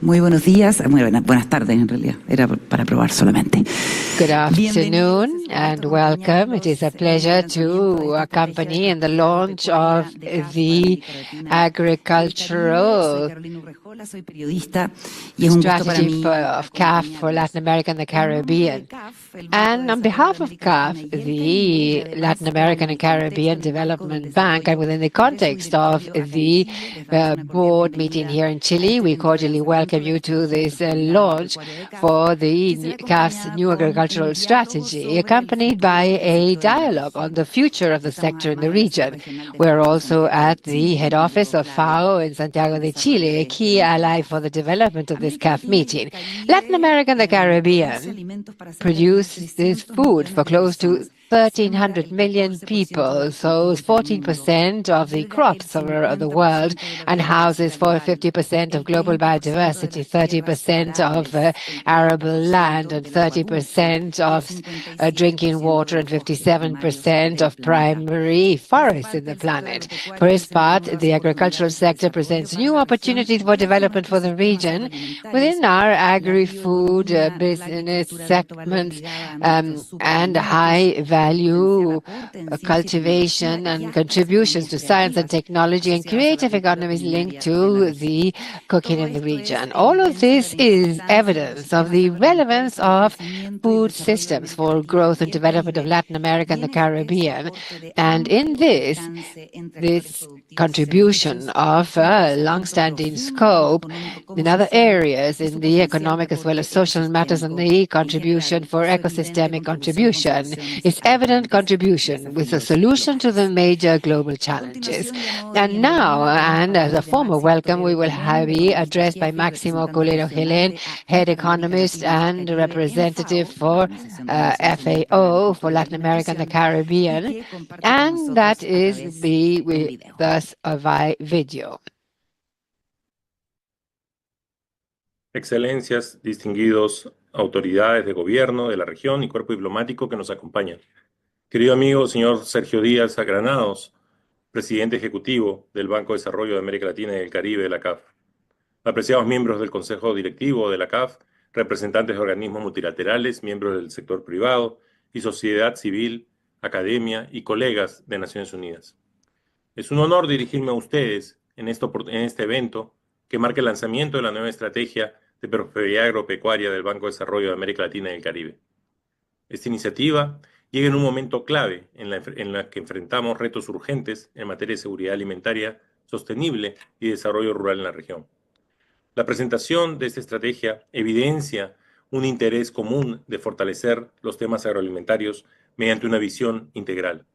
Muy buenos días, muy buenas tardes en realidad, era para probar solamente. Good afternoon and welcome. It is a pleasure to accompany in the launch of the agricultural strategy of CAF for Latin America and the Caribbean. And on behalf of CAF, the Latin American and Caribbean Development Bank, and within the context of the board meeting here in Chile, we cordially welcome you to this launch for the CAF's new agricultural strategy, accompanied by a dialogue on the future of the sector in the region. We're also at the head office of FAO in Santiago de Chile, a key ally for the development of this CAF meeting. Latin America and the Caribbean produces food for close to 1,300 million people, so 14% of the crops of the world, and houses for 50% of global biodiversity, 30% of arable land, and 30% of drinking water, and 57% of primary forests in the planet. For its part, the agricultural sector presents new opportunities for development for the region within our agri-food business segments and high-value cultivation and contributions to science and technology and creative economies linked to the cooking in the region. All of this is evidence of the relevance of food systems for growth and development of Latin America and the Caribbean. And in this contribution of long-standing scope in other areas in the economic as well as social matters, and the contribution for ecosystemic contribution is evident contribution with a solution to the major global challenges. And now, and as a formal welcome, we will be addressed by Máximo Culero Gelen, head economist and representative for FAO for Latin America and the Caribbean, and that is with us via video. Excelencias, distinguidos autoridades de gobierno de la región y cuerpo diplomático que nos acompañan. Querido amigo señor Sergio Díaz Granados, presidente ejecutivo del Banco de Desarrollo de América Latina y el Caribe de la CAF. Apreciados miembros del Consejo Directivo de la CAF, representantes de organismos multilaterales, miembros del sector privado y sociedad civil, academia y colegas de Naciones Unidas. Es un honor dirigirme a ustedes en este evento que marca el lanzamiento de la nueva estrategia de prosperidad agropecuaria del Banco de Desarrollo de América Latina y el Caribe. Esta iniciativa llega en un momento clave en la que enfrentamos retos urgentes en materia de seguridad alimentaria sostenible y desarrollo rural en la región. La presentación de esta estrategia evidencia un interés común de fortalecer los temas agroalimentarios mediante una visión integral.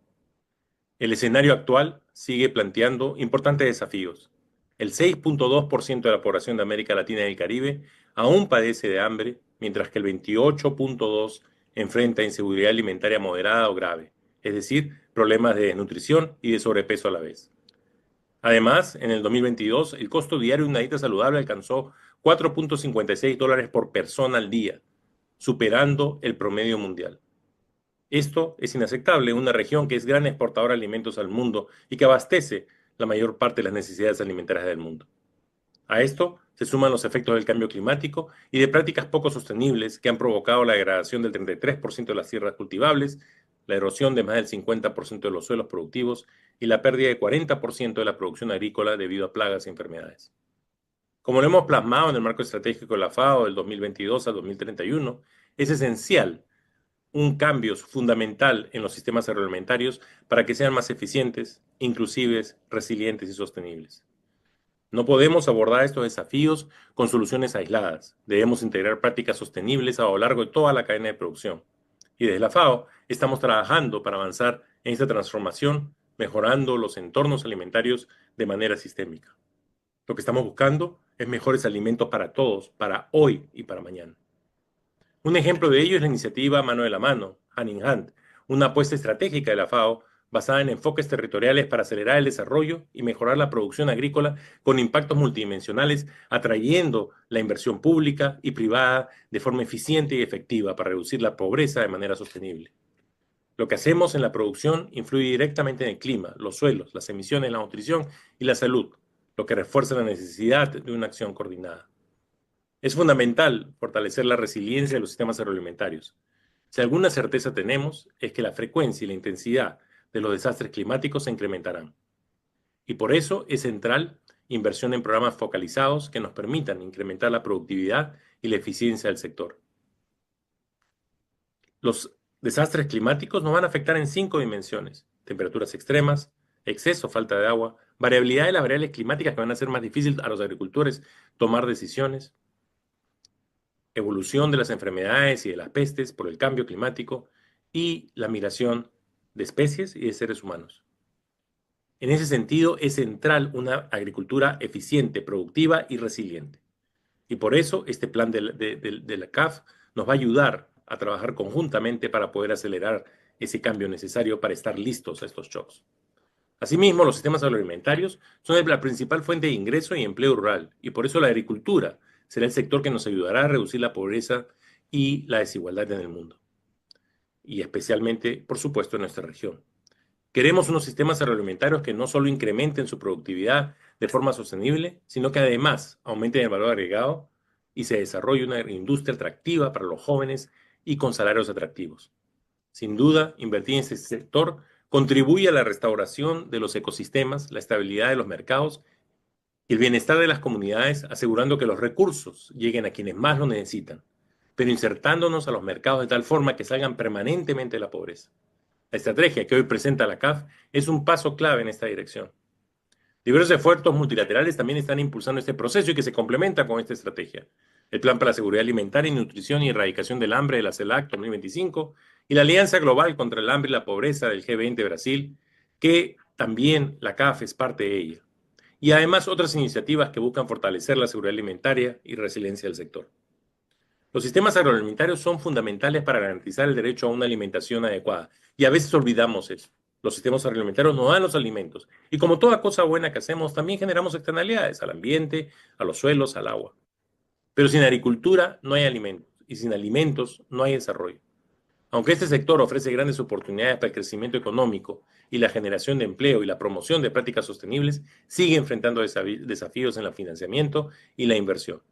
El escenario actual sigue planteando importantes desafíos. El 6.2% de la población de América Latina y el Caribe aún padece de hambre, mientras que el 28.2% enfrenta inseguridad alimentaria moderada o grave, es decir, problemas de desnutrición y de sobrepeso a la vez. Además, en el 2022, el costo diario de una dieta saludable alcanzó $4.56 por persona al día, superando el promedio mundial. Esto es inaceptable en una región que es gran exportadora de alimentos al mundo y que abastece la mayor parte de las necesidades alimentarias del mundo. A esto se suman los efectos del cambio climático y de prácticas poco sostenibles que han provocado la degradación del 33% de las tierras cultivables, la erosión de más del 50% de los suelos productivos y la pérdida de 40% de la producción agrícola debido a plagas y enfermedades. Como lo hemos plasmado en el marco estratégico de la FAO del 2022 al 2031, es esencial un cambio fundamental en los sistemas agroalimentarios para que sean más eficientes, inclusivos, resilientes y sostenibles. No podemos abordar estos desafíos con soluciones aisladas. Debemos integrar prácticas sostenibles a lo largo de toda la cadena de producción. Y desde la FAO estamos trabajando para avanzar en esta transformación, mejorando los entornos alimentarios de manera sistémica. Lo que estamos buscando es mejores alimentos para todos, para hoy y para mañana. Un ejemplo de ello es la iniciativa Mano de la Mano, Hand in Hand, una apuesta estratégica de la FAO basada en enfoques territoriales para acelerar el desarrollo y mejorar la producción agrícola con impactos multidimensionales, atrayendo la inversión pública y privada de forma eficiente y efectiva para reducir la pobreza de manera sostenible. Lo que hacemos en la producción influye directamente en el clima, los suelos, las emisiones, la nutrición y la salud, lo que refuerza la necesidad de una acción coordinada. Es fundamental fortalecer la resiliencia de los sistemas agroalimentarios. Si alguna certeza tenemos, es que la frecuencia y la intensidad de los desastres climáticos se incrementarán. Y por eso es central inversión en programas focalizados que nos permitan incrementar la productividad y la eficiencia del sector. Los desastres climáticos nos van a afectar en 5 dimensiones: temperaturas extremas, exceso, falta de agua, variabilidad de las variables climáticas que van a hacer más difícil a los agricultores tomar decisiones, evolución de las enfermedades y de las pestes por el cambio climático y la migración de especies y de seres humanos. En ese sentido, es central una agricultura eficiente, productiva y resiliente. Y por eso este plan de la CAF nos va a ayudar a trabajar conjuntamente para poder acelerar ese cambio necesario para estar listos a estos shocks. Asimismo, los sistemas agroalimentarios son la principal fuente de ingreso y empleo rural, y por eso la agricultura será el sector que nos ayudará a reducir la pobreza y la desigualdad en el mundo, y especialmente, por supuesto, en nuestra región. Queremos unos sistemas agroalimentarios que no solo incrementen su productividad de forma sostenible, sino que además aumenten el valor agregado y se desarrolle una industria atractiva para los jóvenes y con salarios atractivos. Sin duda, invertir en este sector contribuye a la restauración de los ecosistemas, la estabilidad de los mercados y el bienestar de las comunidades, asegurando que los recursos lleguen a quienes más lo necesitan, pero insertándonos a los mercados de tal forma que salgan permanentemente de la pobreza. La estrategia que hoy presenta la CAF es un paso clave en esta dirección. Diversos esfuerzos multilaterales también están impulsando este proceso y que se complementa con esta estrategia. El Plan para la Seguridad Alimentaria y Nutrición y Erradicación del Hambre de la CELAC 2025 y la Alianza Global contra el Hambre y la Pobreza del G20 Brasil, que también la CAF es parte de ella. Y además otras iniciativas que buscan fortalecer la seguridad alimentaria y resiliencia del sector. Los sistemas agroalimentarios son fundamentales para garantizar el derecho a una alimentación adecuada. Y a veces olvidamos eso. Los sistemas agroalimentarios nos dan los alimentos. Y como toda cosa buena que hacemos, también generamos externalidades al ambiente, a los suelos, al agua. Pero sin agricultura no hay alimentos. Y sin alimentos no hay desarrollo. Aunque este sector ofrece grandes oportunidades para el crecimiento económico y la generación de empleo y la promoción de prácticas sostenibles, sigue enfrentando desafíos en el financiamiento y la inversión.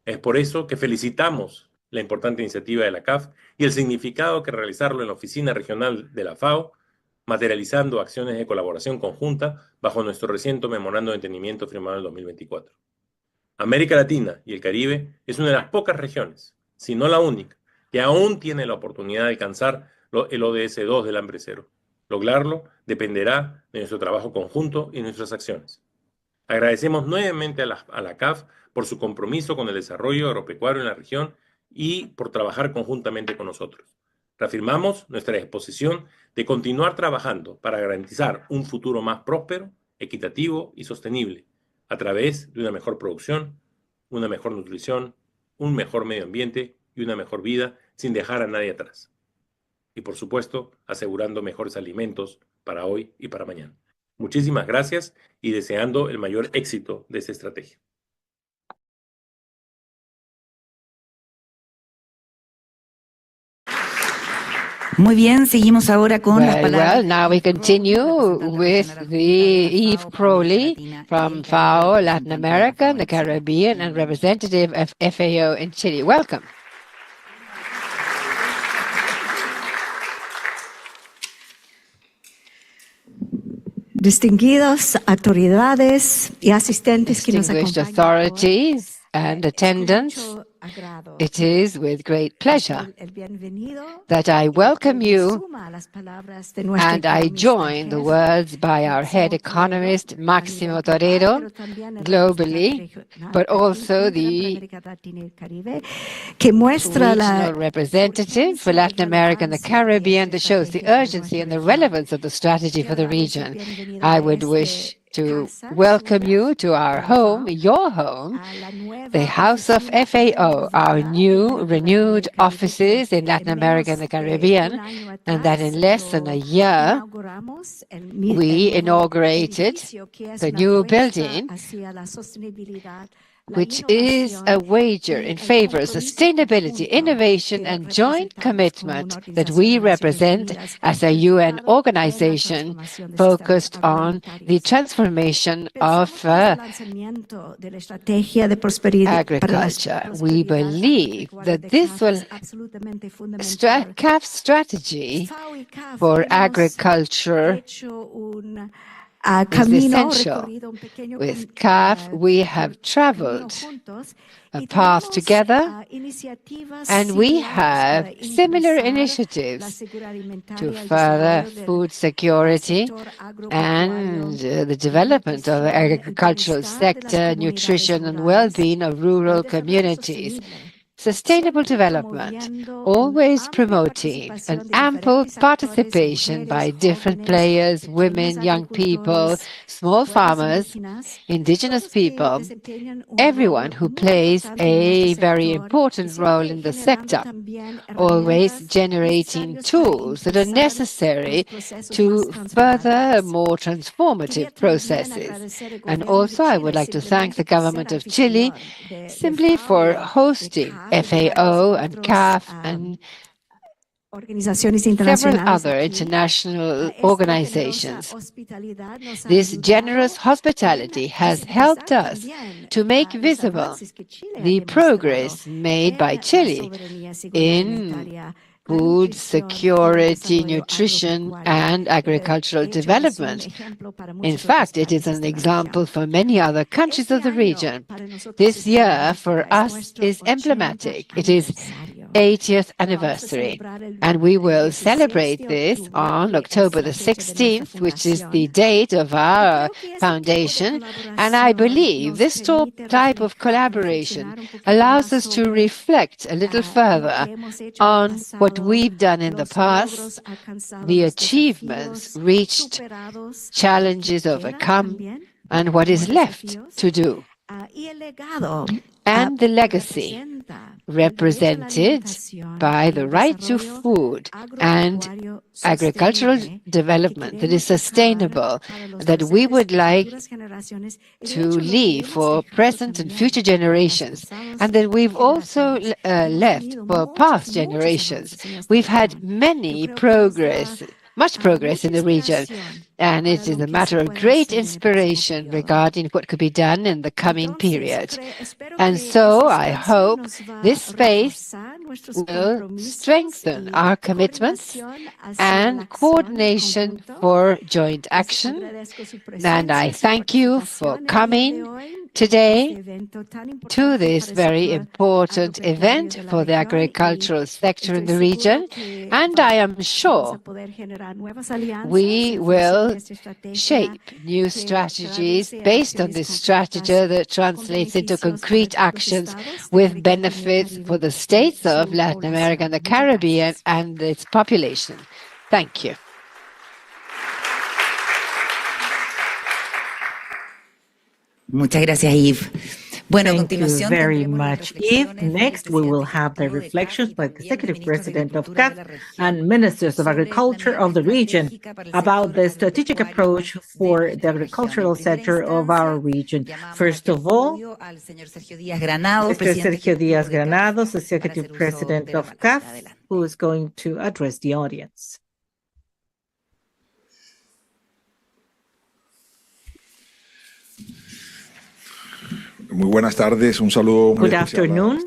Es por eso que felicitamos la importante iniciativa de la CAF y el significado que realizarlo en la oficina regional de la FAO, materializando acciones de colaboración conjunta bajo nuestro reciente memorando de entendimiento firmado en el 2024. América Latina y el Caribe es una de las pocas regiones, si no la única, que aún tiene la oportunidad de alcanzar el ODS 2 del hambre cero. Lograrlo dependerá de nuestro trabajo conjunto y nuestras acciones. Agradecemos nuevamente a la CAF por su compromiso con el desarrollo agropecuario en la región y por trabajar conjuntamente con nosotros. Reafirmamos nuestra disposición de continuar trabajando para garantizar un futuro más próspero, equitativo y sostenible a través de una mejor producción, una mejor nutrición, un mejor medio ambiente y una mejor vida sin dejar a nadie atrás. Y por supuesto, asegurando mejores alimentos para hoy y para mañana. Muchísimas gracias y deseando el mayor éxito de esta estrategia. Muy bien, seguimos ahora con las palabras. Well, now we continue with Eve Crowley from FAO, Latin America, and the Caribbean, and representative of FAO in Chile. Welcome. Distinguidas autoridades y asistentes que nos Distinguished acompañan authorities and attendants, it is with great pleasure that I welcome you and I join the words by our head economist, Máximo Torero, globally, but also the regional representative for Latin America and the Caribbean that shows the urgency and the relevance of the strategy for the region. I would wish to welcome you to our home, your home, the House of FAO, our new renewed offices in Latin America and the Caribbean, and that in less than a year, we inaugurated the new building which is a wager in favor of sustainability, innovation, and joint commitment that we represent as a UN organization focused on the transformation of agriculture. We believe that this will CAF strategy for agriculture is essential. With CAF, we have traveled a path together, and we have similar initiatives to further food security and the development of the agricultural sector, nutrition and well-being of rural communities. Sustainable development, always promoting an ample participation by different players, women, young people, small farmers, indigenous people, everyone who plays a very important role in the sector, always generating tools that are necessary to further more transformative processes. And also, I would like to thank the government of Chile simply for hosting FAO and CAF and several other international organizations. This generous hospitality has helped us to make visible the progress made by Chile in food security, nutrition, and agricultural development. In fact, it is an example for many other countries of the region. This year, for us, is emblematic. It is 80th anniversary, and we will celebrate this on October the 16th, which is the date of our foundation. And I believe this type of collaboration allows us to reflect a little further on what we've done in the past, the achievements reached, challenges overcome, and what is left to do, and the legacy represented by the right to food and agricultural development that is sustainable, that we would like to leave for present and future generations, and that we've also left for past generations. We've had much progress in the region, and it is a matter of great inspiration regarding what could be done in the coming period. And so I hope this space will strengthen our commitments and coordination for joint action. And I thank you for coming today to this very important event for the agricultural sector in the region, and I am sure we will shape new strategies based on this strategy that translates into concrete actions with benefits for the states of Latin America and the Caribbean and its population. Thank you. Muchas gracias, Yves. Thank you very much, Yves. Next, we will have the reflections by the Executive President of CAF and Ministers of Agriculture of the region about the strategic approach for the agricultural sector of our region. First of all, Mr. Sergio Díaz Granados, Executive President of CAF, who is going to address the audience. Muy buenas tardes, un saludo muy Good afternoon.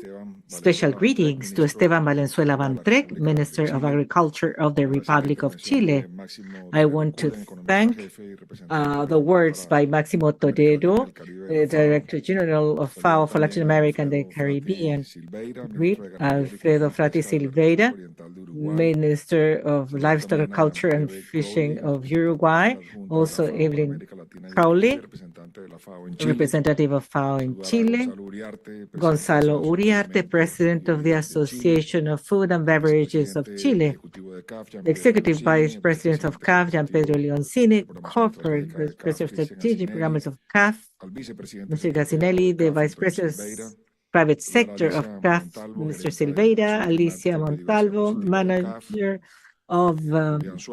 Special greetings to Esteban Valenzuela Bantrec, Minister of Agriculture of the Republic of Chile. I want to thank the words by Máximo Toledo, Director General of FAO for Latin America and the Caribbean, Alfredo Frati Silveira, Minister of Livestock, Agriculture and Fishing of Uruguay, also Evelyn Crowley, representative of FAO in Chile, Gonzalo Uriarte, President of the Association of Food and Beverages of Chile, the Executive Vice President of CAF, Gian Pedro Leoncini, Corporate President of Strategic Programs of CAF, Mr. Gazzinelli, the Vice President Private Sector of CAF, Mr. Silveira, Alicia Montalvo, Manager of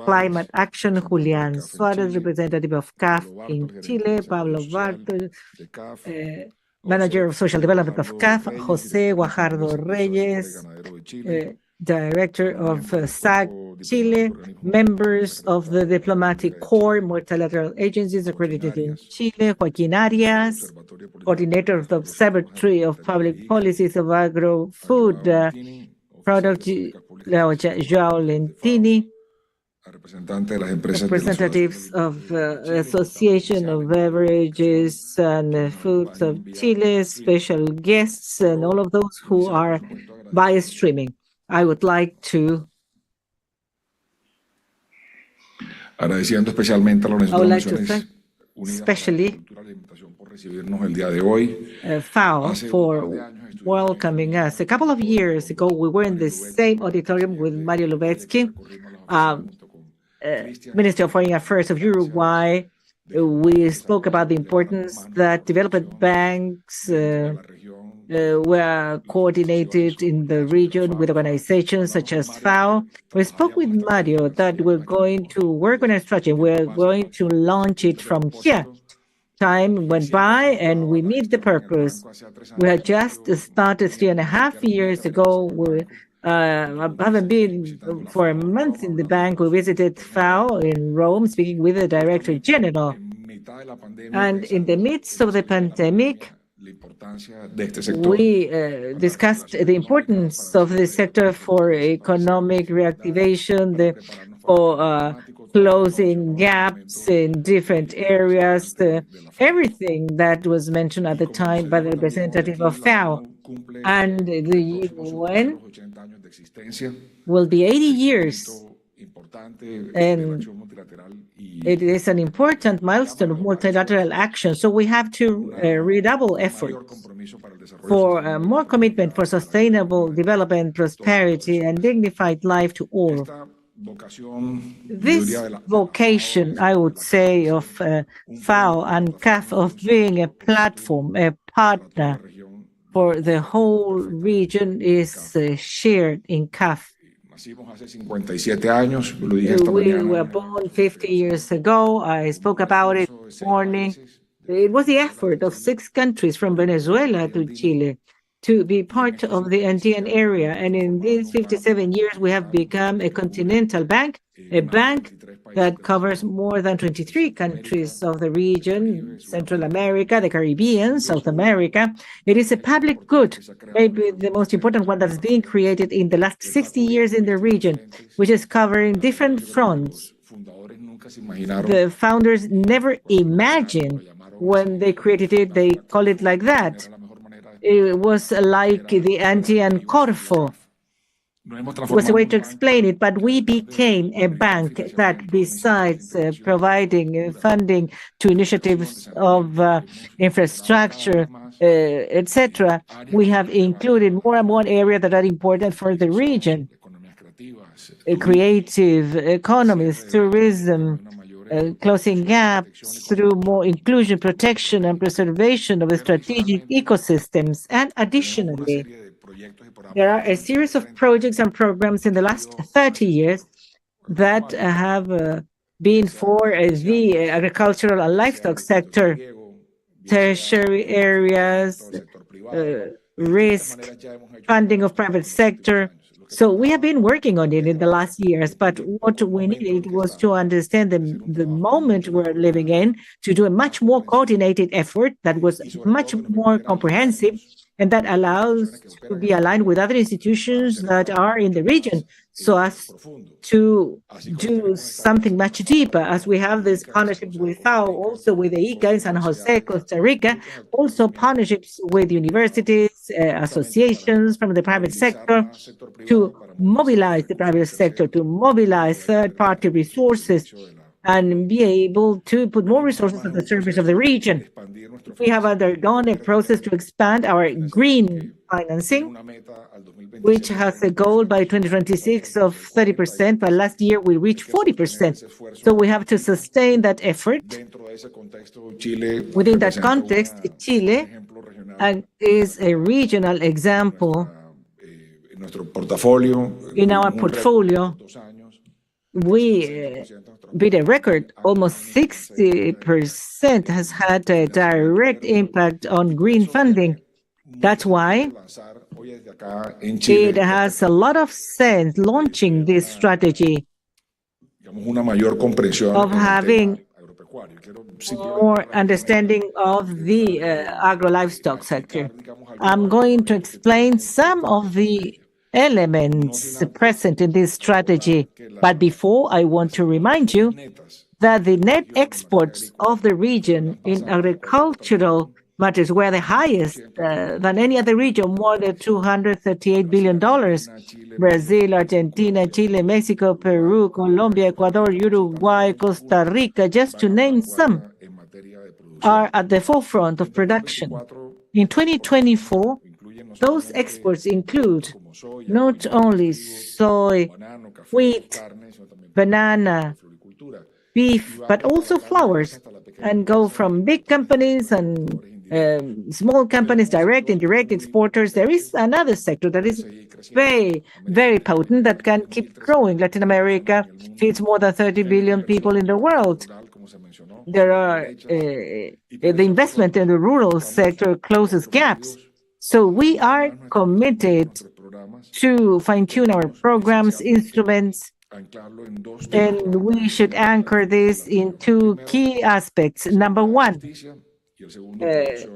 Climate Action, Julián Suárez, representative of CAF in Chile, Pablo Barto, Manager of Social Development of CAF, José Guajardo Reyes, Director of SAC Chile, members of the Diplomatic Corps, multilateral agencies accredited in Chile, Joaquín Arias, Coordinator of the Observatory of Public Policies of Agro-Food Products, João Lentini, representatives of the Association of Beverages and Foods of Chile, special guests, and all of those who are via streaming. I would like to agradeciendo especialmente a la Organización de thank Naciones especially por recibirnos el día de hoy. FAO for welcoming us. A couple of years ago, we were in the same auditorium with Mario Lubetsky, Minister of Foreign Affairs of Uruguay. We spoke about the importance that development banks were coordinated in the region with organizations such as FAO. We spoke with Mario that we're going to work on a strategy. We're going to launch it from here. Time went by and we meet the purpose. We had just started 3.5 years ago. We haven't been for a month in the bank. We visited FAO in Rome, speaking with the Director General. And in the midst of the pandemic, we discussed the importance of the sector for economic reactivation, for closing gaps in different areas, everything that was mentioned at the time by the representative of FAO. And the UN will be 80 years. And it is an important milestone of multilateral action. So we have to redouble efforts for more commitment for sustainable development, prosperity, and dignified life to all. This vocation, I would say, of FAO and CAF of being a platform, a partner for the whole region is shared in CAF. We were born 50 years ago. I spoke about it this morning. It was the effort of 6 countries from Venezuela to Chile to be part of the Andean area. And in these 57 years, we have become a continental bank, a bank that covers more than 23 countries of the region, Central America, the Caribbean, South America. It is a public good, maybe the most important one that's being created in the last 60 years in the region, which is covering different fronts. The founders never imagined when they created it, they call it like that. It was like the Andean Corfo. It was a way to explain it, but we became a bank that, besides providing funding to initiatives of infrastructure, etc., we have included more and more areas that are important for the region. Creative economies, tourism, closing gaps through more inclusion, protection, and preservation of the strategic ecosystems. And additionally, there are a series of projects and programs in the last 30 years that have been for the agricultural and livestock sector, tertiary areas, risk, funding of private sector. So we have been working on it in the last years, but what we needed was to understand the moment we're living in, to do a much more coordinated effort that was much more comprehensive, and that allows to be aligned with other institutions that are in the region, so as to do something much deeper, as we have this partnership with FAO, also with the ICA in San Jose, Costa Rica, also partnerships with universities, associations from the private sector, to mobilize the private sector, to mobilize third-party resources, and be able to put more resources at the service of the region. We have undergone a process to expand our green financing, which has a goal by 2026 of 30%, but last year we reached 40%. So we have to sustain that effort. Within that context, Chile is a regional example in our portfolio. we beat a record. Almost 60% has had a direct impact on green funding. That's why it has a lot of sense launching this strategy of having more understanding of the agro-livestock sector. I'm going to explain some of the elements present in this strategy. But before, I want to remind you that the net exports of the region in agricultural matters were the highest than any other region, more than $238 billion. Brazil, Argentina, Chile, Mexico, Peru, Colombia, Ecuador, Uruguay, Costa Rica, just to name some, are at the forefront of production. In 2024, those exports include not only soy, wheat, banana, beef, but also flowers, and go from big companies and small companies, direct, indirect exporters. There is another sector that is very, very potent that can keep growing. Latin America feeds more than 30 billion people in the world. There are the investment in the rural sector closes gaps. So we are committed to fine-tune our programs, instruments, and we should anchor this in two key aspects. Number one,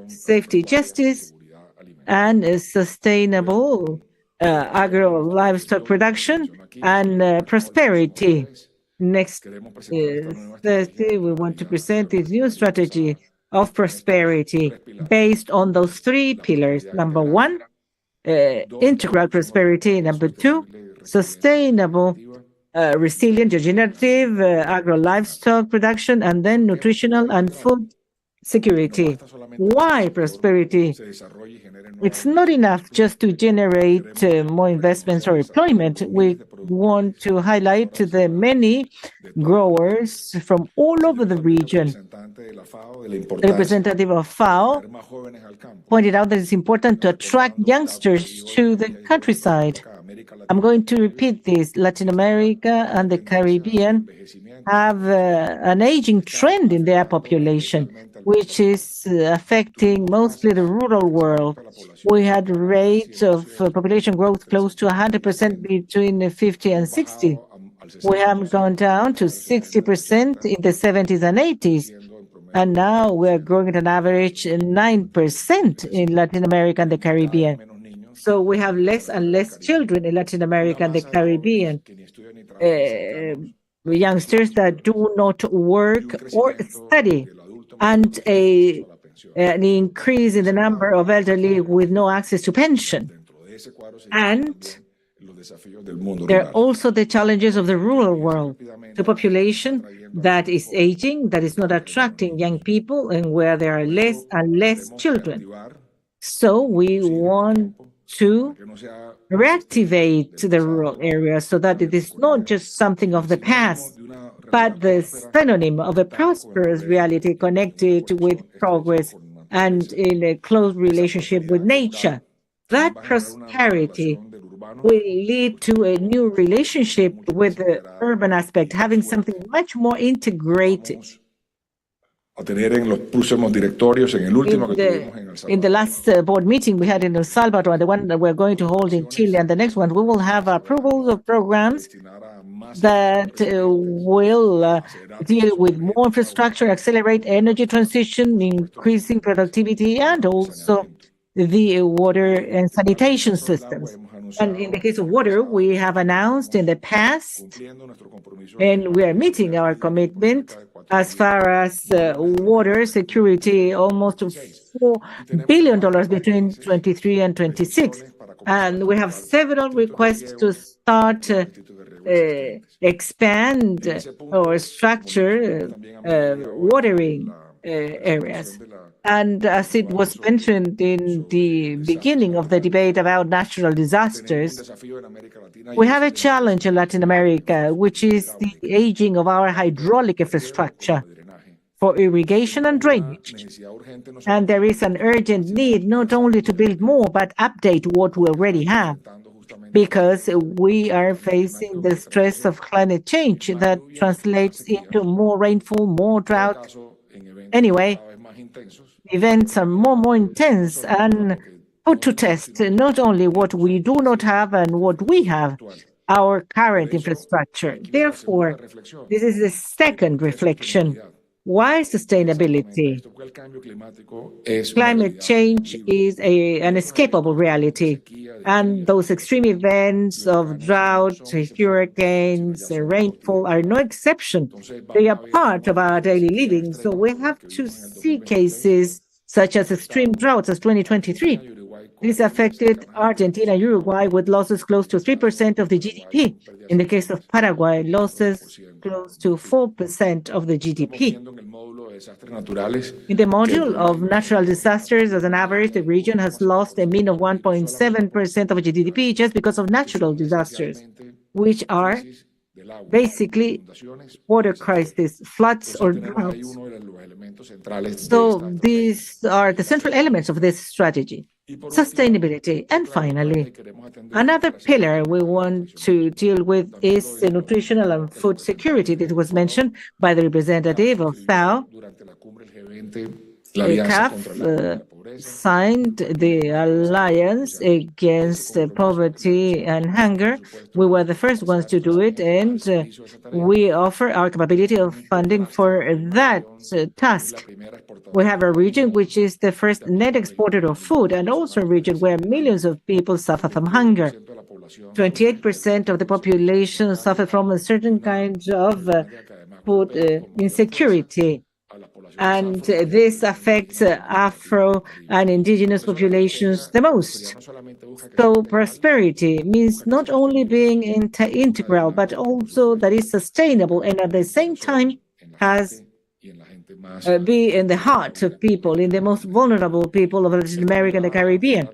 safety, justice, and sustainable agro-livestock production and prosperity. Next Thursday, we want to present this new strategy of prosperity based on those three pillars. Number one, integral prosperity. Number two, sustainable, resilient, regenerative agro-livestock production, and then nutritional and food security. Why prosperity? It's not enough just to generate more investments or employment. We want to highlight the many growers from all over the region. The representative of FAO pointed out that it's important to attract youngsters to the countryside. I'm going to repeat this. Latin America and the Caribbean have an aging trend in their population, which is affecting mostly the rural world. We had rates of population growth close to 100% between 50 and 60. We have gone down to 60% in the 70s and 80s. And now we're growing at an average 9% in Latin America and the Caribbean. So we have less and less children in Latin America and the Caribbean. Youngsters that do not work or study, and an increase in the number of elderly with no access to pension. And there are also the challenges of the rural world, the population that is aging, that is not attracting young people, and where there are less and less children. So we want to reactivate the rural area so that it is not just something of the past, but the synonym of a prosperous reality connected with progress and in a close relationship with nature. That prosperity will lead to a new relationship with the urban aspect, having something much more integrated. In the last board meeting we had in El Salvador, and the one that we're going to hold in Chile, and the next one, we will have approvals of programs that will deal with more infrastructure, accelerate energy transition, increasing productivity, and also the water and sanitation systems. And in the case of water, we have announced in the past, and we are meeting our commitment as far as water security, almost $4 billion between 23 and 26. And we have several requests to start expand or structure watering areas. And as it was mentioned in the beginning of the debate about natural disasters, we have a challenge in Latin America, which is the aging of our hydraulic infrastructure for irrigation and drainage. And there is an urgent need not only to build more, but update what we already have. because we are facing the stress of climate change that translates into more rainfall, more drought. Anyway, events are more intense and put to test not only what we do not have and what we have, our current infrastructure. Therefore, this is the second reflection. Why sustainability? Climate change is an inescapable reality, and those extreme events of drought, hurricanes, rainfall are no exception. They are part of our daily living, so we have to see cases such as extreme droughts as 2023. This affected Argentina and Uruguay with losses close to 3% of the GDP. In the case of Paraguay, losses close to 4% of the GDP. In the module of natural disasters, as an average, the region has lost a mean of 1.7% of GDP just because of natural disasters, which are basically water crisis, floods or droughts. So these are the central elements of this strategy. Sustainability. And finally, another pillar we want to deal with is the nutritional and food security that was mentioned by the representative of FAO. CAF signed the Alliance Against Poverty and Hunger. We were the first ones to do it, and we offer our capability of funding for that task. We have a region which is the first net exporter of food, and also a region where millions of people suffer from hunger. 28% of the population suffer from a certain kind of food insecurity. And this affects Afro and indigenous populations the most. So prosperity means not only being integral, but also that is sustainable and at the same time has be in the heart of people, in the most vulnerable people of Latin America and the Caribbean.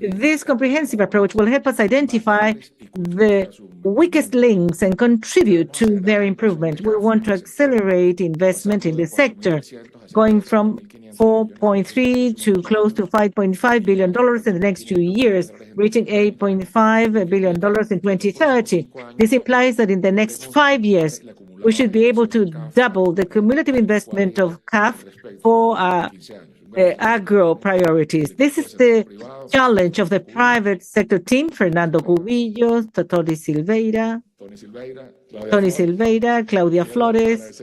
This comprehensive approach will help us identify the weakest links and contribute to their improvement. We want to accelerate investment in the sector, going from 4.3 to close to $5.5 billion in the next 2 years, reaching $8.5 billion in 2030. This implies that in the next 5 years, we should be able to double the cumulative investment of CAF for agro priorities. This is the challenge of the private sector team, Fernando Cubillo, Tony Silveira, Claudia Flores.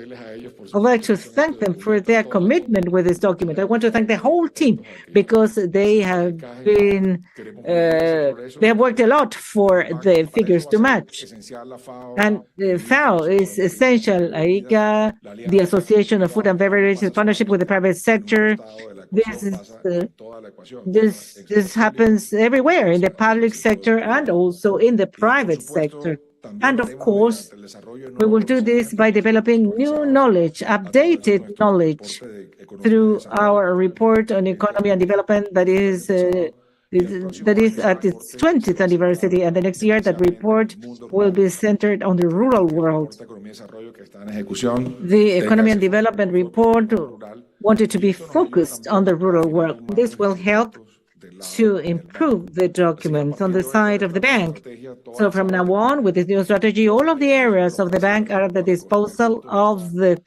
I'd like to thank them for their commitment with this document. I want to thank the whole team because they have worked a lot for the figures to match. And the FAO is essential. AICA, the Association of Food and Beverages, in partnership with the private sector. This happens everywhere, in the public sector and also in the private sector. And of course, we will do this by developing new knowledge, updated knowledge, through our report on economy and development that is at its 20th anniversary, and the next year that report will be centered on the rural world. The economy and development report wanted to be focused on the rural world. This will help to improve the documents on the side of the bank. So from now on, with this new strategy, all of the areas of the bank are at the disposal of the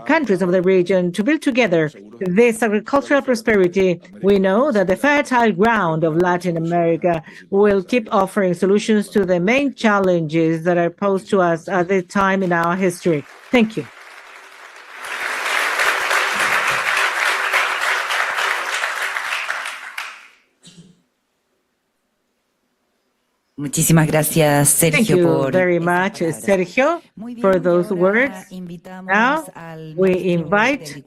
countries of the region to build together this agricultural prosperity. We know that the fertile ground of Latin America will keep offering solutions to the main challenges that are posed to us at this time in our history. Thank you. Muchísimas gracias, Sergio. Thank you very much, Sergio, for those words. Now, we invite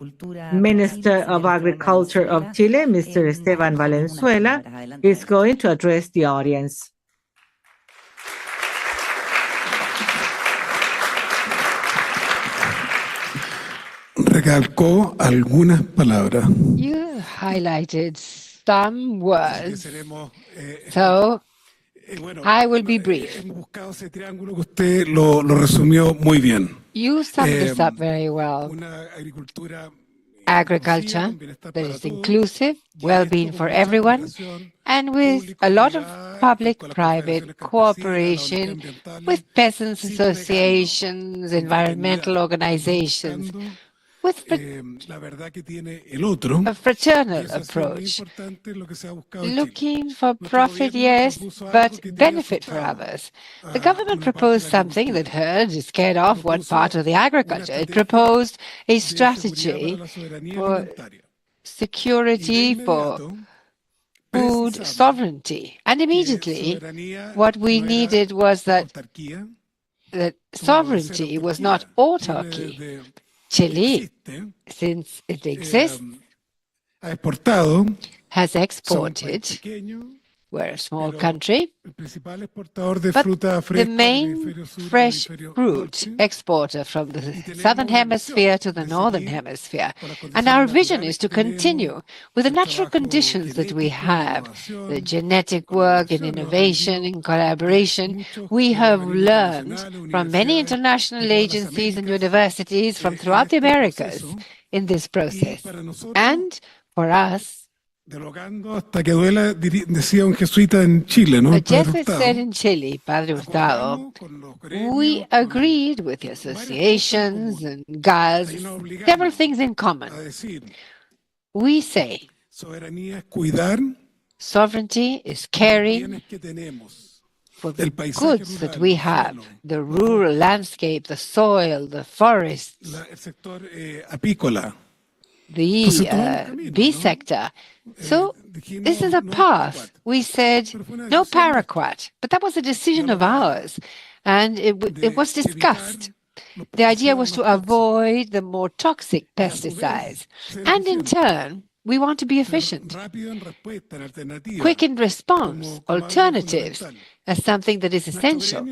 Minister of Agriculture of Chile, Mr. Esteban Valenzuela, is going to address the audience. Recalcó algunas palabras. You highlighted some words. So, I will be brief. Usted lo resumió muy bien. You summed this up very well. agriculture that is inclusive, well-being for everyone, and with a lot of public-private cooperation with peasants associations, environmental organizations, with a fraternal approach, looking for profit, yes, but benefit for others. The government proposed something that hurt, scared off one part of the agriculture. It proposed a strategy for security, for food sovereignty. And immediately, what we needed was that sovereignty was not autarky. Chile, since it exists, has exported. We're a small country, but the main fresh fruit exporter from the southern hemisphere to the northern hemisphere. And our vision is to continue with the natural conditions that we have, the genetic work and innovation and collaboration. We have learned from many international agencies and universities from throughout the Americas in this process. And for us, hasta que duela, decía un jesuita en Chile, ¿no? a Jesuit said in Chile, Padre Hurtado, we agreed with the associations and GAS, several things in common. We say sovereignty is caring for the goods that we have, the rural landscape, the soil, the forests, the bee sector. So this is a path. We said no paraquat, but that was a decision of ours, and it was discussed. The idea was to avoid the more toxic pesticides, and in turn, we want to be efficient. Quick in response, alternatives, as something that is essential.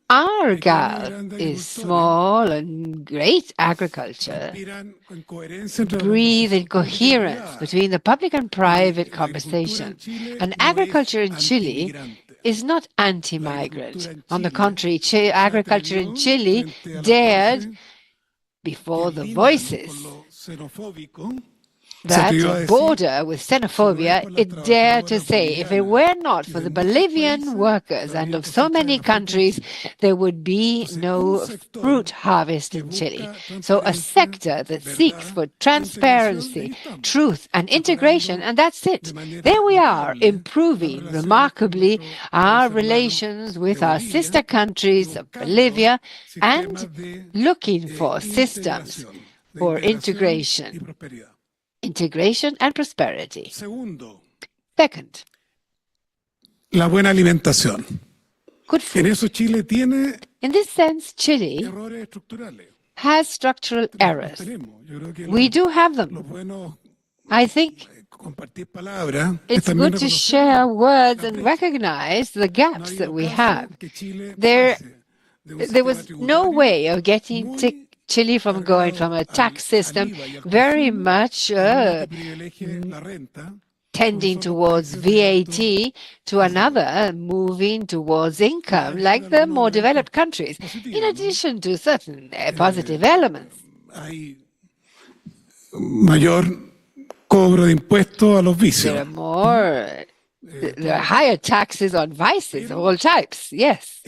Our GAL is small and great agriculture. Breathe in coherence between the public and private conversation. And agriculture in Chile is not anti-migrant. On the contrary, agriculture in Chile dared, before the voices that border with xenophobia, it dared to say, if it were not for the Bolivian workers and of so many countries, there would be no fruit harvest in Chile. So a sector that seeks for transparency, truth, and integration, and that's it. There we are, improving remarkably our relations with our sister countries of Bolivia and looking for systems for integration and prosperity. Second, la buena alimentación. Good food. En eso Chile tiene In this sense, Chile errores estructurales. has structural errors. We do have them. I think it's good to share words and recognize the gaps that we have. There was no way of getting Chile from going from a tax system very much tending towards VAT to another moving towards income like the more developed countries, in addition to certain positive elements. Mayor cobro de impuestos a los vicios. There are higher taxes on vices of all types, yes.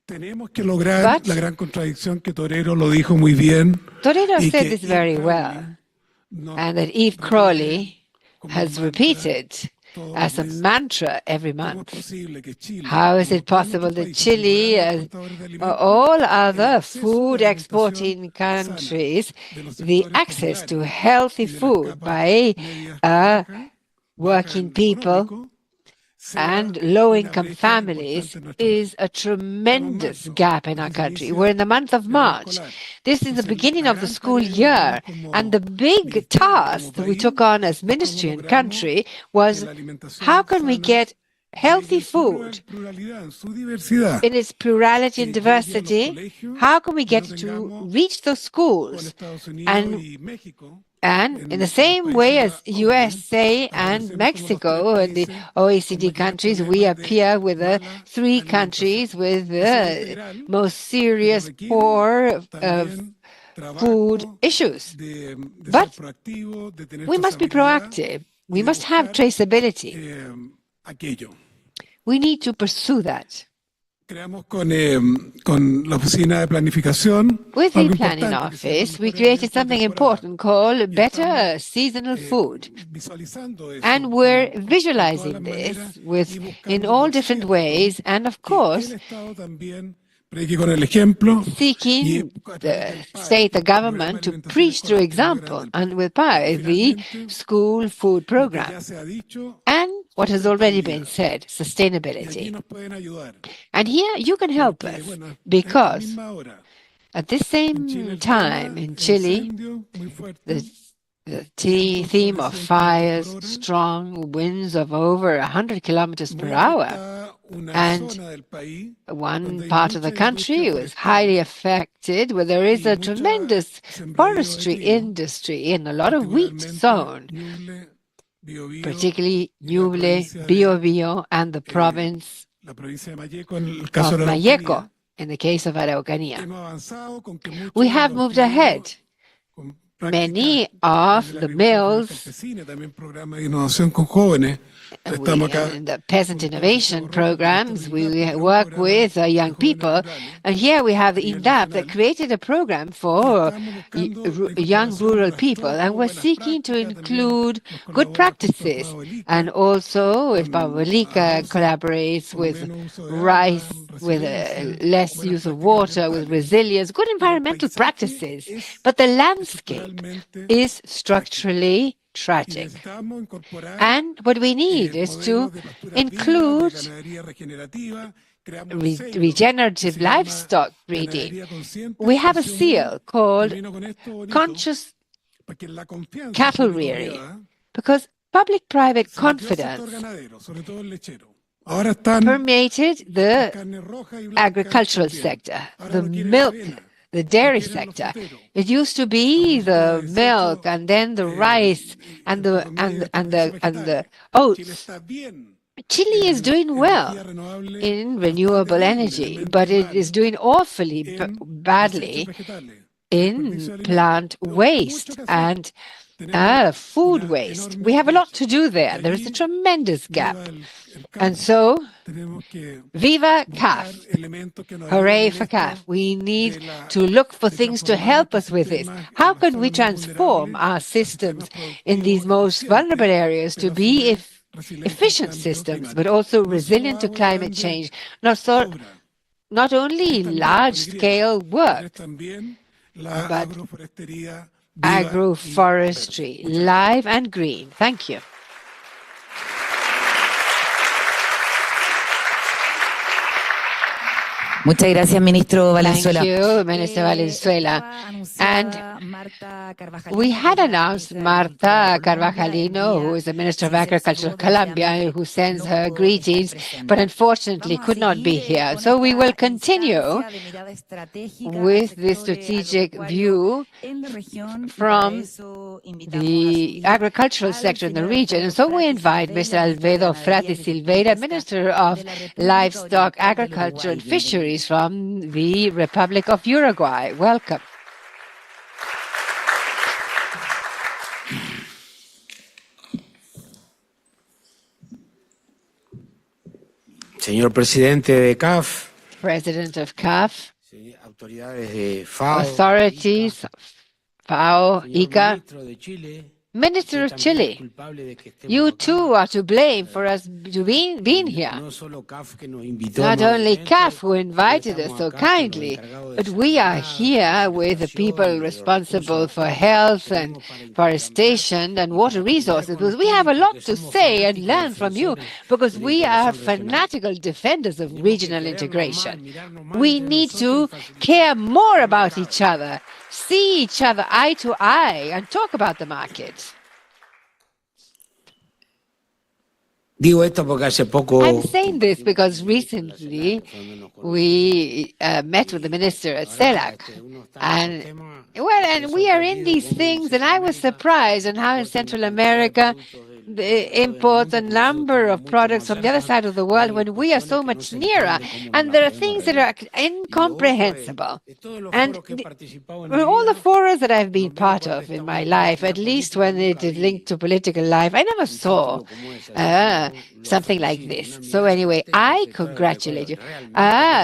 Tenemos que lograr la gran contradicción que Torero lo dijo muy bien. Torero said this very well, and that Eve Crowley has repeated as a mantra every month. How is it possible that Chile, as all other food exporting countries, the access to healthy food by working people and low-income families is a tremendous gap in our country. We're in the month of March. This is the beginning of the school year, and the big task that we took on as ministry and country was how can we get healthy food in its plurality and diversity? How can we get it to reach those schools? And in the same way as USA and Mexico and the OECD countries, we appear with the three countries with the most serious poor of food issues. But we must be proactive. We must have traceability. We need to pursue that. Creamos con la oficina de planificación With the algo planning importante que se llama office, we mejores created precios something temporales. important called Y better estamos, seasonal food. visualizando eso And we're de todas visualizing las this maneras with y in buscando, all por different cierto, ways, and of que course, el Estado también predique con el ejemplo y seeking a través the del PAE, state, the el Programa government, de to Alimentación preach through Escolar example, Integral del and PAE. with Y PAE, the finalmente, school food lo que program. ya se ha dicho, And what has already been sustentabilidad. said, Y allí sustainability. nos pueden ayudar, And here you can help porque, us, bueno, a because misma hora, at this en Chile same el time tema, in Chile, incendio muy fuerte, the vientos theme sobre of 100 kilómetros fires, por hora, strong winds of over 100 kilometers per muy hour, afectada una and zona del país one donde hay part of the mucha country industria was forestal highly affected, where there is y a mucha tremendous sembradío de forestry trigo, industry in a lot of wheat particularmente zone, Ñuble, Biobío particularly y la Ñuble, provincia de Biobío, and the province la provincia de Malleco en el caso of de la Malleco, Araucanía. in the case of Araucanía. Hemos avanzado con que muchos We de have los moved ahead. pilotos con Many prácticas of desde la the agricultura familiar mills campesina, también programa de innovación con jóvenes. Estamos acá in the peasant con todos innovation estos retos con programs, estos we INDAP, un work programa with de young jóvenes people. rurales And here we have a the nivel INDAP that nacional. created a program Y for estamos buscando la young incorporación de rural las people, and we're buenas seeking to prácticas. También include nos good colabora junto a practices. And Fabrica also, if con Pavlika arroz collaborates con with menos uso de rice, agua, with resiliencia, less buenas use of prácticas water, with ambientales. resilience, good Pero el environmental paisaje practices. es But the landscape estructuralmente is trágico. structurally Y tragic. necesitamos incorporar And what we need is to modelos de pasturas vivas, de include ganadería regenerativa. Creamos un sello que regenerative se llama livestock breeding. Ganadería Consciente, We have a Acción 1. seal called Termino con esto bonito, conscious porque la confianza cattle rearing, público-privada because public-private se metió al sector confidence ganadero, sobre todo el lechero. Ahora están permeated las the carnes rojas y blancas agricultural también. sector, Ahora the no quieren milk, avena, the no dairy quieren los sector. fruteros. It used to A be propósito the de milk, desechos and then the rice, and the comida and desperdicios the and the vegetales. Chile oats. está bien Chile is en doing well energía renovable, in pero está renewable energy, terriblemente but it mal is doing awfully en desechos badly vegetales, in desperdicio de alimentos. plant Tenemos mucho waste que hacer. and Tenemos food una waste. enorme We have a lot brecha. to do Y there. There is a allí, tremendous gap. viva el And CAF, so, tenemos que viva buscar CAF. elementos que nos Hooray ayuden for en CAF. esto We de need la to look for de things to transformar help nuestros us with this. sistemas How en las can we zonas más transform vulnerables our a systems sistemas in these productivos most vulnerable eficientes, areas to pero a su be vez resilientes al efficient cambio systems, but climático. also No resilient solo to hago climate grandes change, not obras, only es también con Y, large-scale pero work, es también la but agroforestería viva y verde. agroforestry, Muchas gracias. live and green. Thank you. Muchas gracias, ministro Valenzuela. Thank you, Minister Valenzuela. And we had announced Marta Carvajalino, who is the Minister of Agriculture of Colombia, who sends her greetings, but unfortunately could not be here. So we will continue with the strategic view from the agricultural sector in the region. And so we invite Mr. Alvedo Frati Silveira, Minister of Livestock, Agriculture and Fisheries from the Republic of Uruguay. Welcome. Señor presidente de CAF, President of CAF, autoridades de FAO, authorities, FAO, señor ICA, ministro de Chile, Minister of usted también es Chile, culpable de que estemos you acá. too are to blame for us being here. No solo CAF que nos invitó Not only amablemente, CAF who invited us estamos so acá con los kindly, encargados de but we are sanidad, here with the people alimentación, de responsible recursos for naturales. health and Tenemos para intercambiar forestation and y water para pelear resources, con because we have a ustedes lot porque to somos say and fanáticos learn from you, defensores because de la we are integración regional. fanatical defenders of Tenemos que regional querernos más, integration. mirarnos más We entre need nosotros to y facilitar care more el about mercado. each other, see each other eye to eye, and talk about the market. Digo esto porque hace poco I'm saying this compartimos because con el ministro de la recently CELAC, cuando nos conocimos. we met with the minister at CELAC. Uno está en estos And temas well, y and quedé we are in sorprendido these cómo things, se and I was fomenta surprised on how in porque Central una cantidad de America productos del import a number of products from the other side of the world when we are so much nearer. And there are things that are incomprehensible. And all the forums that I've been part of in my life, at least when it is linked to political life, I never saw something like this. So anyway, I congratulate you.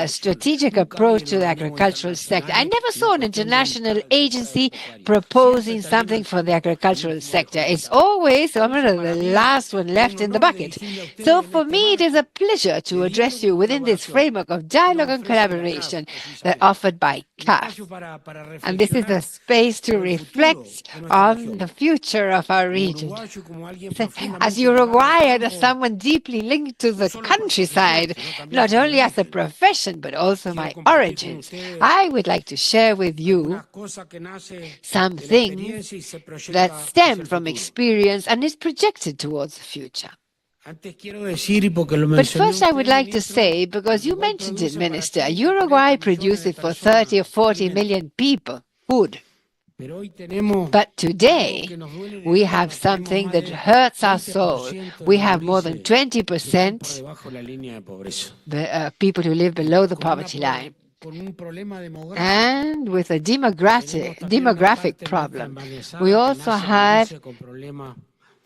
Strategic approach to the agricultural sector. I never saw an international agency proposing something for the agricultural sector. It's always the last one left in the bucket. So for me, it is a pleasure to address you within this framework of dialogue and collaboration that offered by CAF. And this is a space to reflect on the future of our region. As Uruguayan, as someone deeply linked to the countryside, not only as a profession, but also my origins, I would like to share with you some things that stem from experience and is projected towards the future. But first I would like to say, because you mentioned it, Minister, Uruguay produces for 30 or 40 million people food. But today, we have something that hurts our soul. We have more than 20% people who live below the poverty line. And with a demographic problem, we also have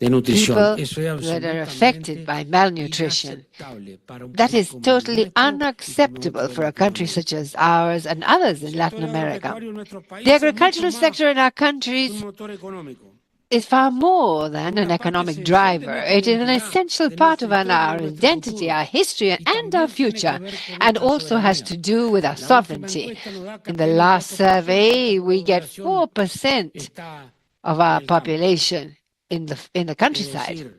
people that are affected by malnutrition. That is totally unacceptable for a country such as ours and others in Latin America. The agricultural sector in our countries is far more than an economic driver. It is an essential part of our identity, our history, and our future, and also has to do with our sovereignty. In the last survey, we get 4% of our population in the countryside.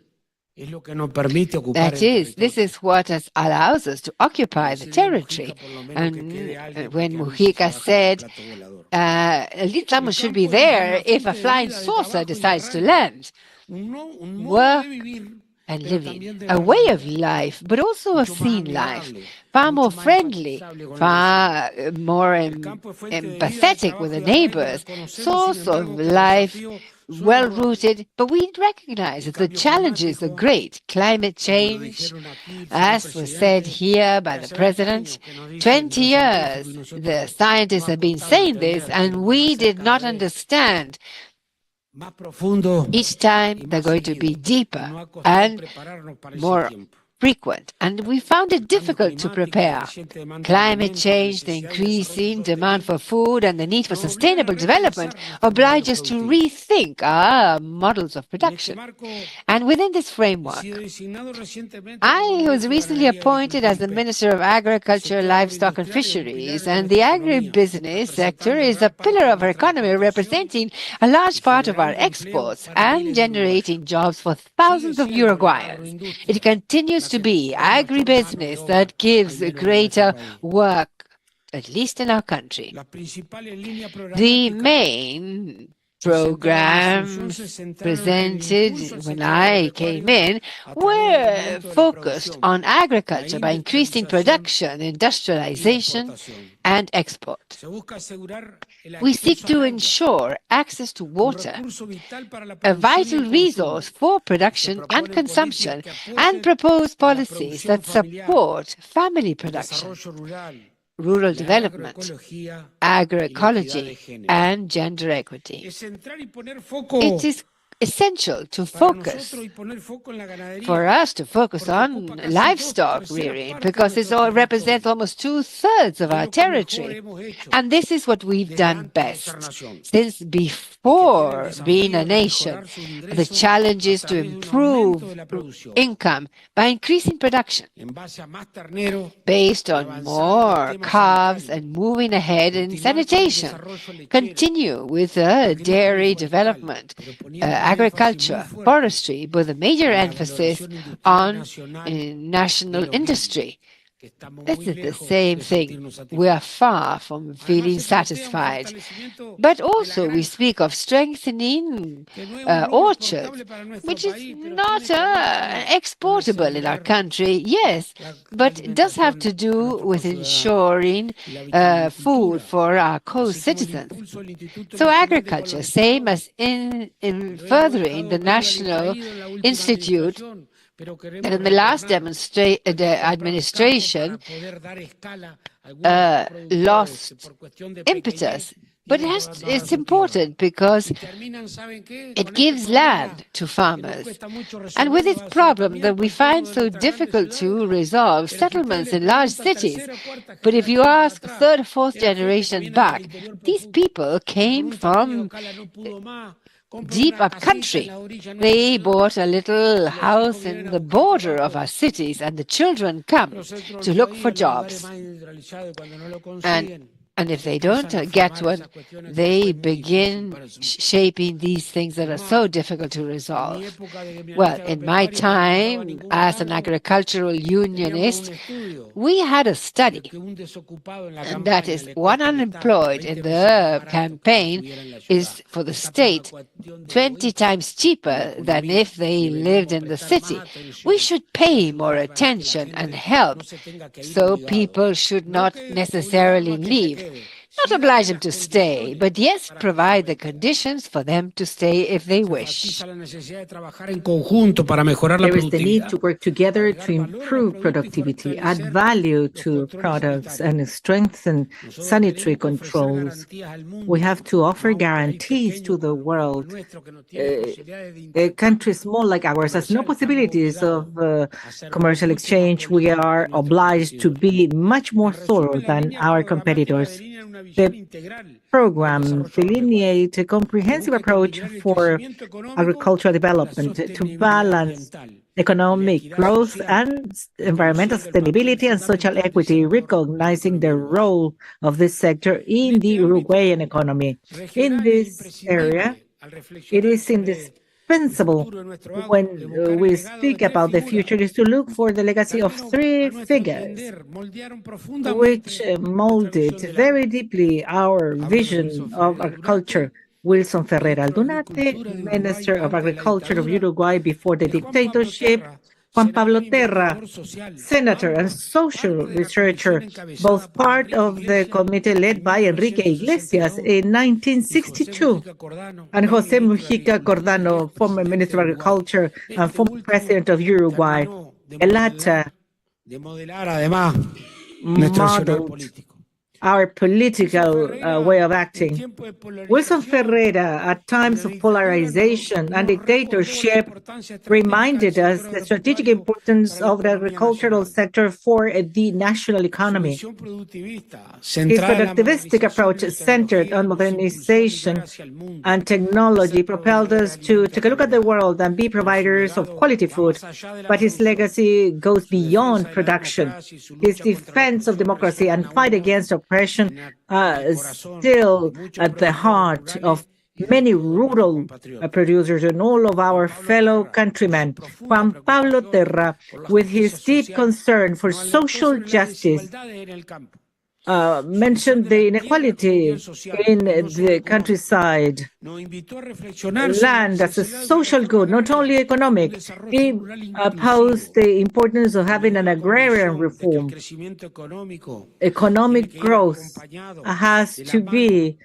That is, this is what allows us to occupy the territory. And when Mujica said, at least someone should be there if a flying saucer decides to land. Work and living, a way of life, but also a seen life, far more friendly, far more empathetic with the neighbors, source of life, well-rooted, but we recognize that the challenges are great. Climate change, as was said here by the President, 20 years the scientists have been saying this, and we did not understand. Each time they're going to be deeper and more frequent, and we found it difficult to prepare. Climate change, the increasing demand for food, and the need for sustainable development oblige us to rethink our models of production. And within this framework, I was recently appointed as the Minister of Agriculture, Livestock and Fisheries, and the agribusiness sector is a pillar of our economy, representing a large part of our exports and generating jobs for thousands of Uruguayans. It continues to be agribusiness that gives greater work, at least in our country. The main programs presented when I came in were focused on agriculture by increasing production, industrialization, and export. We seek to ensure access to water, a vital resource for production and consumption, and propose policies that support family production, rural development, agroecology, and gender equity. It is essential to focus, for us to focus on livestock rearing, because it all represents almost 2/3 of our territory. And this is what we've done best. Since before being a nation, the challenge is to improve income by increasing production, based on more calves and moving ahead in sanitation. Continue with dairy development, agriculture, forestry, with a major emphasis on national industry, This is the same thing. We are far from feeling satisfied. But also we speak of strengthening orchards, which is not exportable in our country, yes, but it does have to do with ensuring food for our co-citizens. So agriculture, same as in furthering the National Institute, and in the last administration lost impetus. But it's important because it gives land to farmers. And with this problem that we find so difficult to resolve, settlements in large cities, but if you ask third or fourth generation back, these people came from deep up country. They bought a little house in the border of our cities, and the children come to look for jobs. And if they don't get one, they begin shaping these things that are so difficult to resolve. Well, in my time as an agricultural unionist, we had a study, and that is one unemployed in the campaign is for the state 20 times cheaper than if they lived in the city. We should pay more attention and help, so people should not necessarily leave. Not oblige them to stay, but yes, provide the conditions for them to stay if they wish. There is the need to work together to improve productivity, add value to products, and strengthen sanitary controls. We have to offer guarantees to the world. A country small like ours has no possibilities of commercial exchange. We are obliged to be much more thorough than our competitors. The program delineates a comprehensive approach for agricultural development to balance economic growth and environmental sustainability and social equity, recognizing the role of this sector in the Uruguayan economy. In this area, it is indispensable when we speak about the future is to look for the legacy of three figures which molded very deeply our vision of agriculture. Wilson Ferreira Aldunate, Minister of Agriculture of Uruguay before the dictatorship, Juan Pablo Terra, senator and social researcher, both part of the committee led by Enrique Iglesias in 1962, and José Mujica Cordano, former Minister of Agriculture and former President of Uruguay. The latter modeled our political way of acting. Wilson Ferreira, at times of polarization and dictatorship, reminded us the strategic importance of the agricultural sector for the national economy. His productivistic approach centered on modernization and technology propelled us to take a look at the world and be providers of quality food. But his legacy goes beyond production. His defense of democracy and fight against oppression still at the heart of many rural producers and all of our fellow countrymen. Juan Pablo Terra, with his deep concern for social justice, mentioned the inequality in the countryside. Land as a social good, not only economic. He opposed the importance of having an agrarian reform. Economic growth has to be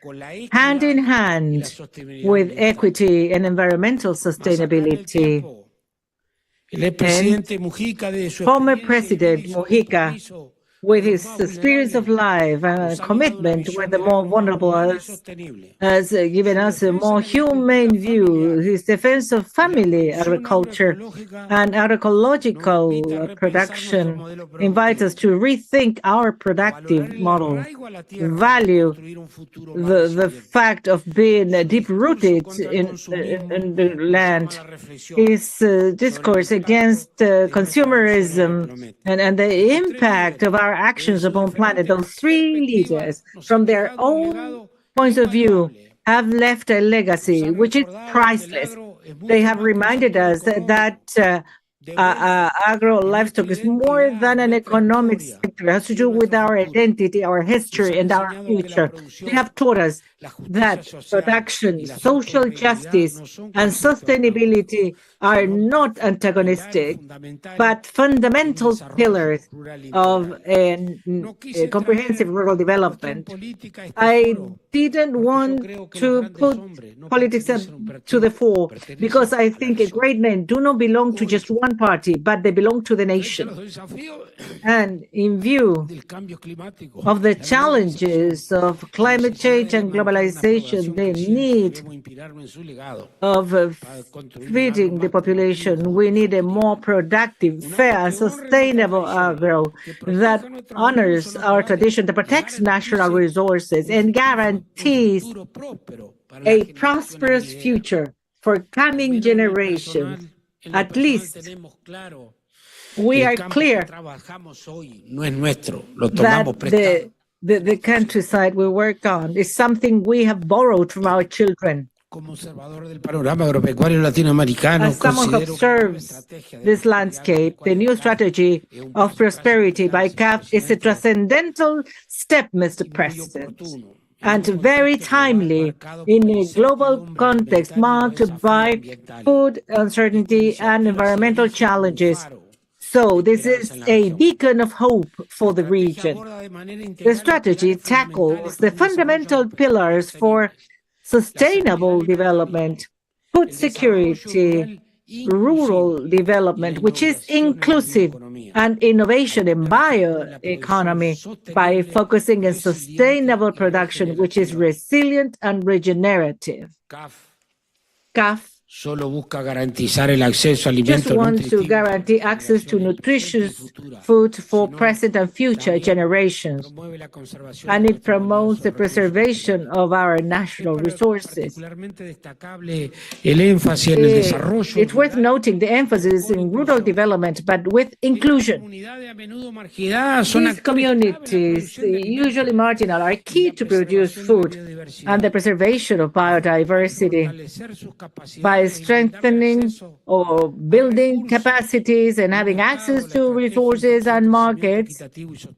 hand in hand with equity and environmental sustainability. And former President Mujica, with his experience of life and commitment with the more vulnerable, has given us a more humane view. His defense of family agriculture and agroecological production invites us to rethink our productive model, value the fact of being deep-rooted in the land. His discourse against consumerism and the impact of our actions upon planet, those three leaders, from their own points of view, have left a legacy which is priceless. They have reminded us that agro-livestock is more than an economic sector. It has to do with our identity, our history, and our future. They have taught us that production, social justice, and sustainability are not antagonistic, but fundamental pillars of a comprehensive rural development. I didn't want to put politics up to the fore because I think great men do not belong to just one party, but they belong to the nation. And in view of the challenges of climate change and globalization, the need of feeding the population, we need a more productive, fair, sustainable agro that honors our tradition, that protects natural resources, and guarantees a prosperous future for coming generations. At least we are clear that the countryside we work on is something we have borrowed from our children. As someone who observes this landscape, the new strategy of prosperity by CAF is a transcendental step, Mr. President, and very timely in a global context marked by food uncertainty and environmental challenges. So this is a beacon of hope for the region. The strategy tackles the fundamental pillars for sustainable development, food security, rural development, which is inclusive, and innovation in bioeconomy by focusing on sustainable production, which is resilient and regenerative. CAF just want to guarantee access to nutritious food for present and future generations, and it promotes the preservation of our natural resources. It's worth noting the emphasis in rural development, but with inclusion. These communities, usually marginal, are key to produce food and the preservation of biodiversity. By strengthening or building capacities and having access to resources and markets,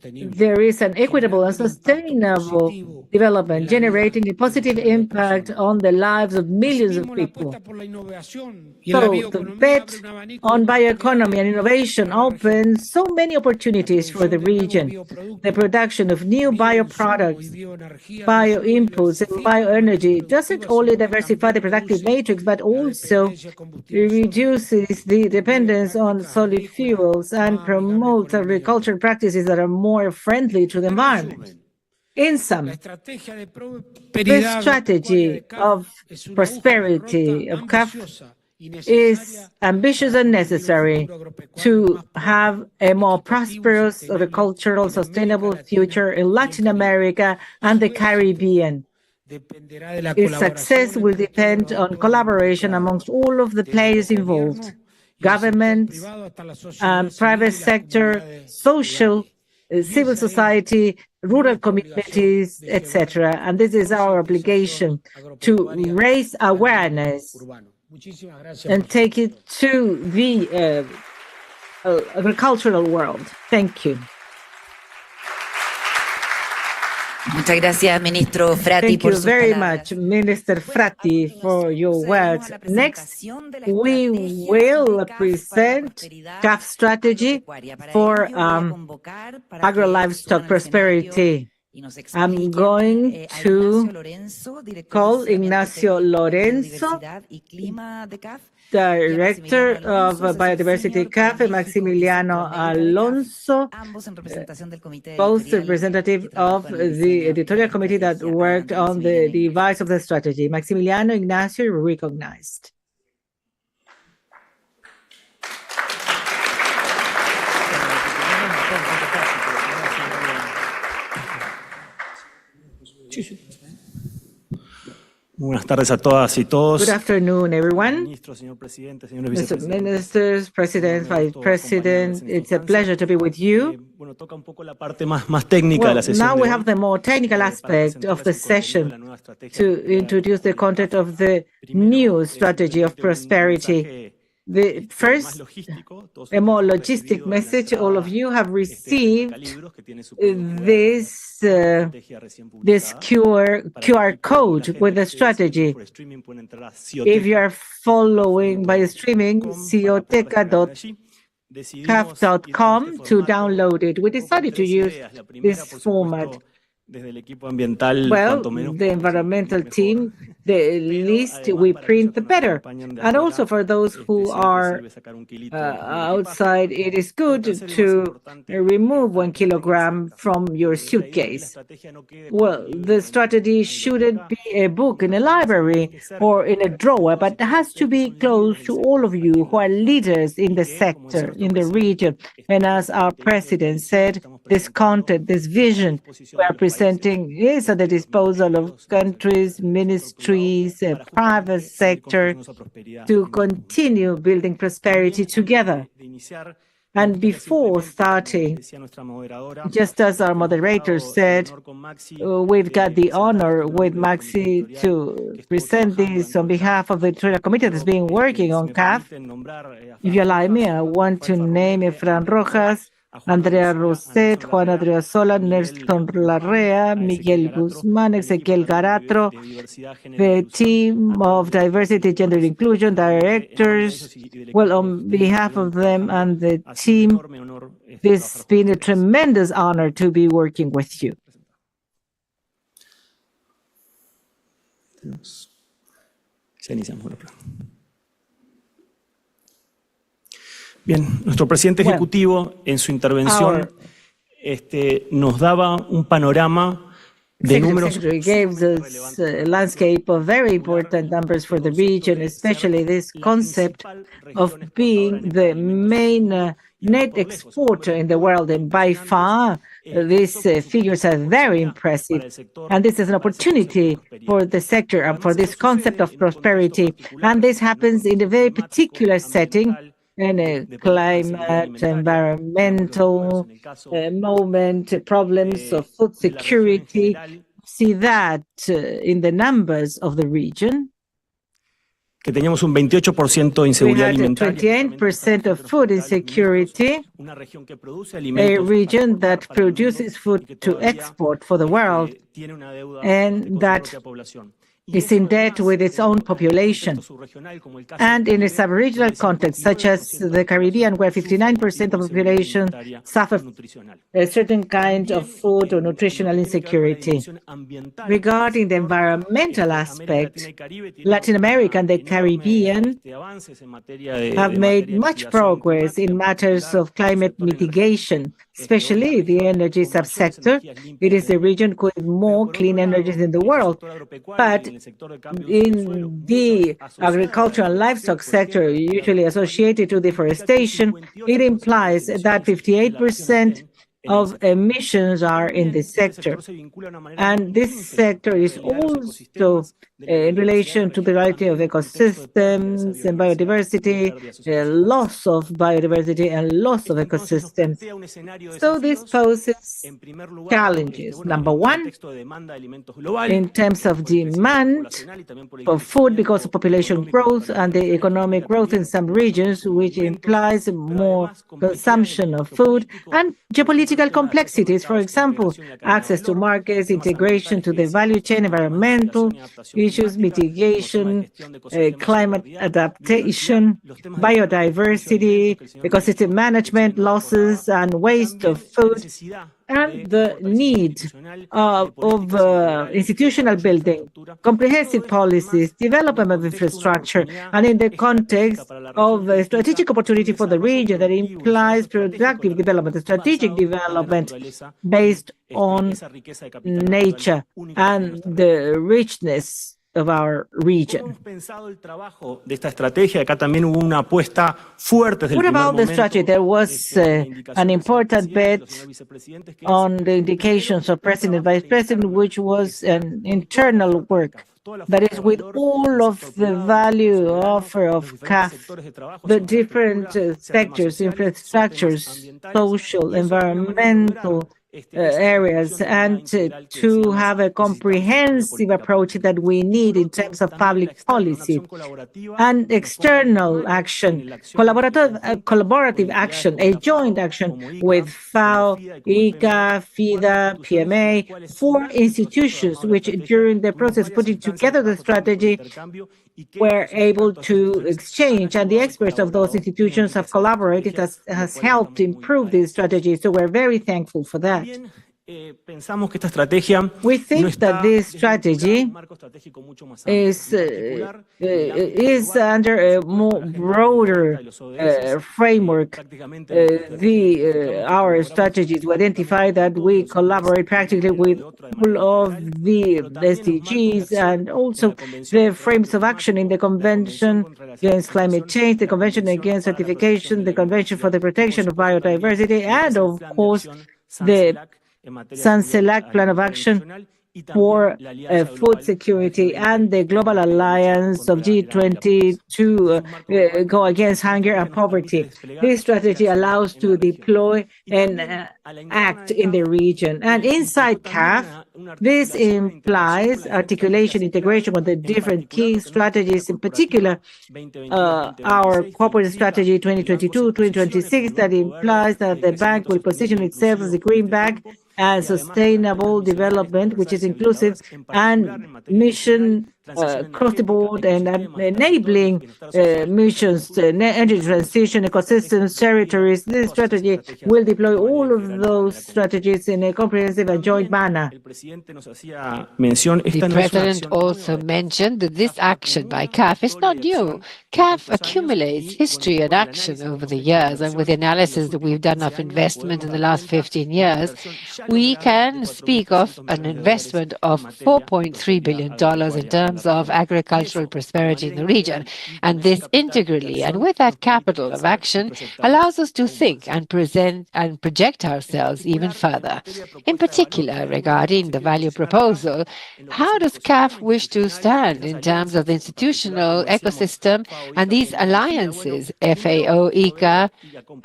there is an equitable and sustainable development, generating a positive impact on the lives of millions of people. So the bet on bioeconomy and innovation opens so many opportunities for the region. The production of new bioproducts, bioinputs, and bioenergy doesn't only diversify the productive matrix, but also reduces the dependence on solid fuels and promotes agricultural practices that are more friendly to the environment. In sum, the strategy of prosperity of CAF is ambitious and necessary to have a more prosperous, agricultural, sustainable future in Latin America and the Caribbean. Its success will depend on collaboration amongst all of the players involved: government, private sector, social, civil society, rural communities, etc. And this is our obligation to raise awareness and take it to the agricultural world. Thank you. Muchas gracias, Ministro Fratti. Thank you very much, Minister Fratti, for your words. Next, we will present CAF strategy for agro-livestock prosperity. I'm going to call Ignacio Lorenzo, Director of Biodiversity CAF, and Maximiliano Alonso, both representative of the editorial committee that worked on the device of the strategy. Maximiliano, Ignacio, recognized. Buenas tardes a todas y todos. Good afternoon, everyone. Ministros, señor presidente, señores Mr. vicepresidentes. Ministers, President, Vice President, it's a pleasure to be with you. Bueno, toca un poco la parte más técnica de la sesión. Now we have the more technical aspect of the session to introduce the content of the new strategy of prosperity. The first, a more logistic message, all of you have received this QR code with a strategy. If you are following by streaming, cioteca.caf.com to download it. We decided to use this format. Well, the environmental team, the least we print, the better. And also for those who are outside, it is good to remove 1 kilogram from your suitcase. Well, the strategy shouldn't be a book in a library or in a drawer, but it has to be close to all of you who are leaders in the sector, in the region. And as our president said, this content, this vision we are presenting is at the disposal of countries, ministries, private sector to continue building prosperity together. And before starting, just as our moderator said, we've got the honor with Maxi to present this on behalf of the editorial committee that's been working on CAF. If you allow me, I want to name Efran Rojas, Andrea Roset, Juan Adriasola, Nelson Larrea, Miguel Guzmán, Ezequiel Garatro, the team of Diversity, Gender Inclusion, directors. Well, on behalf of them and the team, this has been a tremendous honor to be working with you. Bien, nuestro presidente ejecutivo en su intervención nos daba un panorama de números. Secretary gave us a landscape of very important numbers for the region, especially this concept of being the main net exporter in the world. And by far, these figures are very impressive. And this is an opportunity for the sector and for this concept of prosperity. And this happens in a very particular setting, in a climate, environmental moment, problems of food security. See that in the numbers of the region. Que teníamos un 28% de inseguridad alimentaria. 28% of food insecurity, a region that produces food to export for the world, and that is in debt with its own population. And in a sub-regional context, such as the Caribbean, where 59% of the population suffer a certain kind of food or nutritional insecurity. Regarding the environmental aspect, Latin America and the Caribbean have made much progress in matters of climate mitigation, especially the energy subsector. It is the region with more clean energies in the world. But in the agriculture and livestock sector, usually associated to deforestation, it implies that 58% of emissions are in this sector. And this sector is also in relation to the reality of ecosystems and biodiversity, loss of biodiversity and loss of ecosystems. So this poses challenges. Number one, in terms of demand for food because of population growth and the economic growth in some regions, which implies more consumption of food, and geopolitical complexities, for example, access to markets, integration to the value chain, environmental issues, mitigation, climate adaptation, biodiversity, ecosystem management, losses and waste of food, and the need of institutional building, comprehensive policies, development of infrastructure, and in the context of a strategic opportunity for the region that implies productive development, strategic development based on nature and the richness of our region. What about the strategy? There was an important bet on the indications of President and Vice President, which was an internal work. That is, with all of the value offer of CAF, the different sectors, infrastructures, social, environmental, areas, and to have a comprehensive approach that we need in terms of public policy and external action, collaborative action, a joint action with FAO, ICA, FIDA, PMA, four institutions which during the process putting together the strategy were able to exchange, and the experts of those institutions have collaborated, has helped improve this strategy. So we're very thankful for that. We think that this strategy is under a more broader framework. Our strategy to identify that we collaborate practically with all of the SDGs and also the frames of action in the Convention Against Climate Change, the Convention Against Certification, the Convention for the Protection of Biodiversity, and of course the SANCELAC Plan of Action for food security and the Global Alliance of G20 to go against hunger and poverty. This strategy allows to deploy and act in the region. And inside CAF, this implies articulation, integration with the different key strategies, in particular our corporate strategy 2022-2026 that implies that the bank will position itself as a green bank and sustainable development, which is inclusive and mission across the board and enabling missions, energy transition, ecosystems, territories. This strategy will deploy all of those strategies in a comprehensive and joint manner. The President also mentioned that this action by CAF is not new. CAF accumulates history and action over the years, and with the analysis that we've done of investment in the last 15 years, we can speak of an investment of $4.3 billion in terms of agricultural prosperity in the region. And this integrally and with that capital of action allows us to think and present and project ourselves even further. In particular, regarding the value proposal, how does CAF wish to stand in terms of the institutional ecosystem and these alliances, FAO, ICA,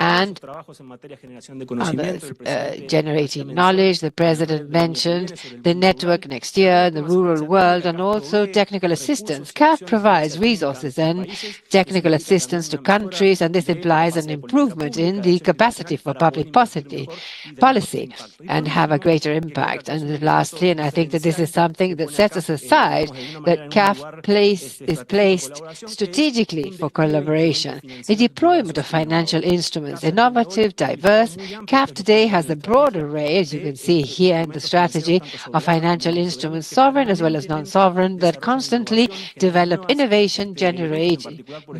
and others, generating knowledge? The President mentioned the network next year, the rural world, and also technical assistance. CAF provides resources and technical assistance to countries, and this implies an improvement in the capacity for public policy and have a greater impact. And lastly, and I think that this is something that sets us aside, that CAF is placed strategically for collaboration. The deployment of financial instruments, innovative, diverse. CAF today has a broad array, as you can see here in the strategy, of financial instruments, sovereign as well as non-sovereign, that constantly develop innovation, generate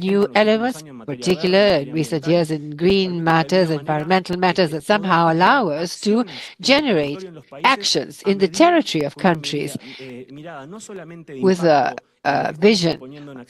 new elements, particularly in recent years in green matters, environmental matters, that somehow allow us to generate actions in the territory of countries with a vision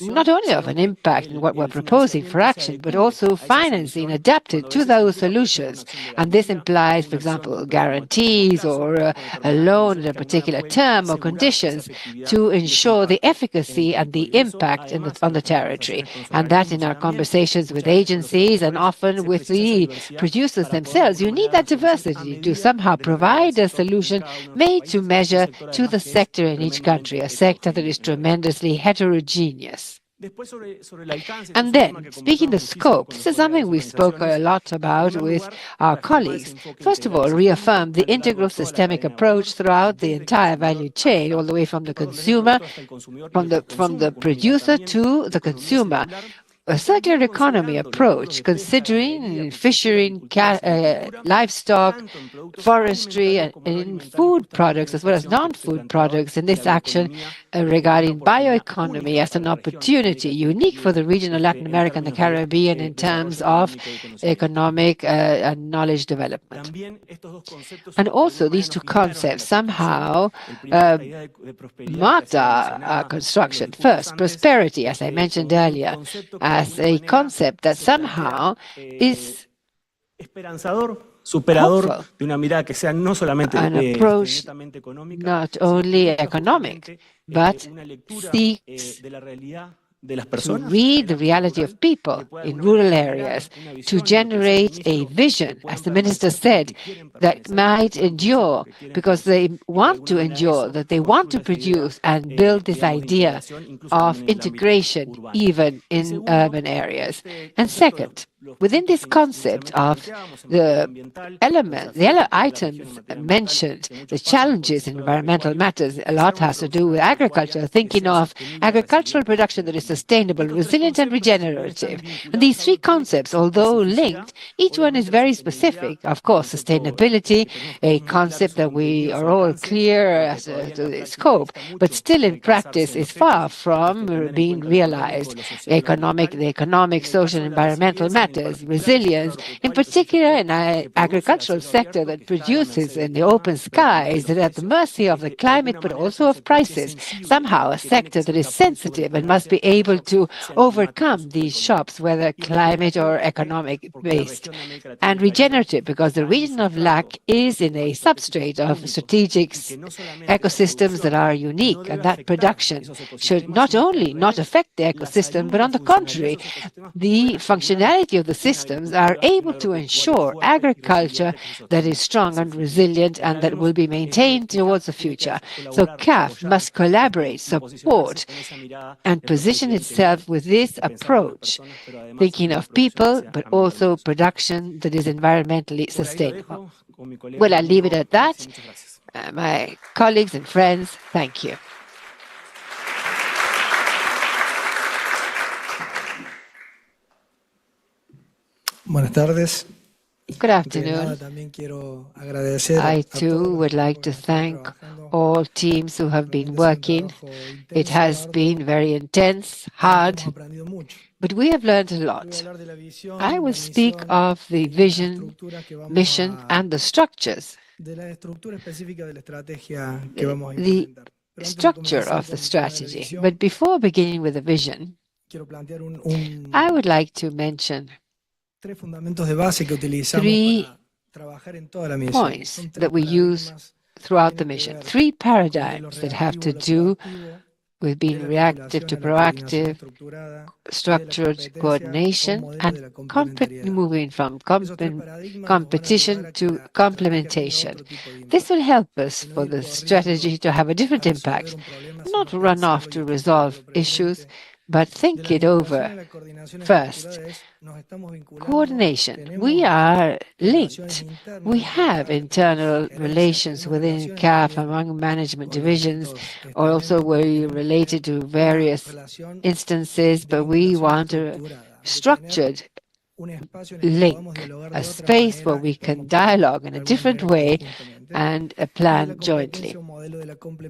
not only of an impact in what we're proposing for action, but also financing adapted to those solutions. And this implies, for example, guarantees or a loan at a particular term or conditions to ensure the efficacy and the impact on the territory. And that in our conversations with agencies and often with the producers themselves, you need that diversity to somehow provide a solution made to measure to the sector in each country, a sector that is tremendously heterogeneous. And then, speaking the scope, this is something we spoke a lot about with our colleagues. First of all, reaffirm the integral systemic approach throughout the entire value chain, all the way from the consumer, from the producer to the consumer. A circular economy approach, considering fishery, livestock, forestry, and food products, as well as non-food products in this action regarding bioeconomy as an opportunity unique for the region of Latin America and the Caribbean in terms of economic and knowledge development. And also, these two concepts somehow marked our construction. First, prosperity, as I mentioned earlier, as a concept that somehow is hopeful, an approach not only economic, but seeks de las to personas read the reality of people in rural areas, to generate a vision, as the minister said, that might endure because they want to endure, that they want to produce and build this idea of integration even in urban areas. And second, within this concept of the other items mentioned, the challenges in environmental matters, a lot has to do with agriculture, thinking of agricultural production that is sustainable, resilient, and regenerative. And these three concepts, although linked, each one is very specific. Of course, sustainability, a concept that we are all clear as to the scope, but still in practice is far from being realized. The economic, social, and environmental matters, resilience, in particular in an agricultural sector that produces in the open skies, that at the mercy of the climate, but also of prices. Somehow a sector that is sensitive and must be able to overcome these shocks, whether climate or economic based. And regenerative, because the region of LAC is in a substrate of strategic ecosystems that are unique, and that production should not only not affect the ecosystem, but on the contrary, the functionality of the systems are able to ensure agriculture that is strong and resilient and that will be maintained towards the future. So CAF must collaborate, support, and position itself with this approach, thinking of people, but also production that is environmentally sustainable. Well, I'll leave it at that. My colleagues and friends, thank you. Buenas tardes. Good afternoon. I too would like to thank all teams who have been working. It has been very intense, hard, but we have learned a lot. I will speak of the vision, mission, and the structures. The structure of the strategy. But before beginning with the vision, I would like to mention three points that we use throughout the mission, three paradigms that have to do with being reactive to proactive, structured coordination, and moving from competition to complementation. This will help us for the strategy to have a different impact, not run off to resolve issues, but think it over first. Coordination. We are linked. We have internal relations within CAF among management divisions, also we're related to various instances, but we want a structured link, a space where we can dialogue in a different way and plan jointly.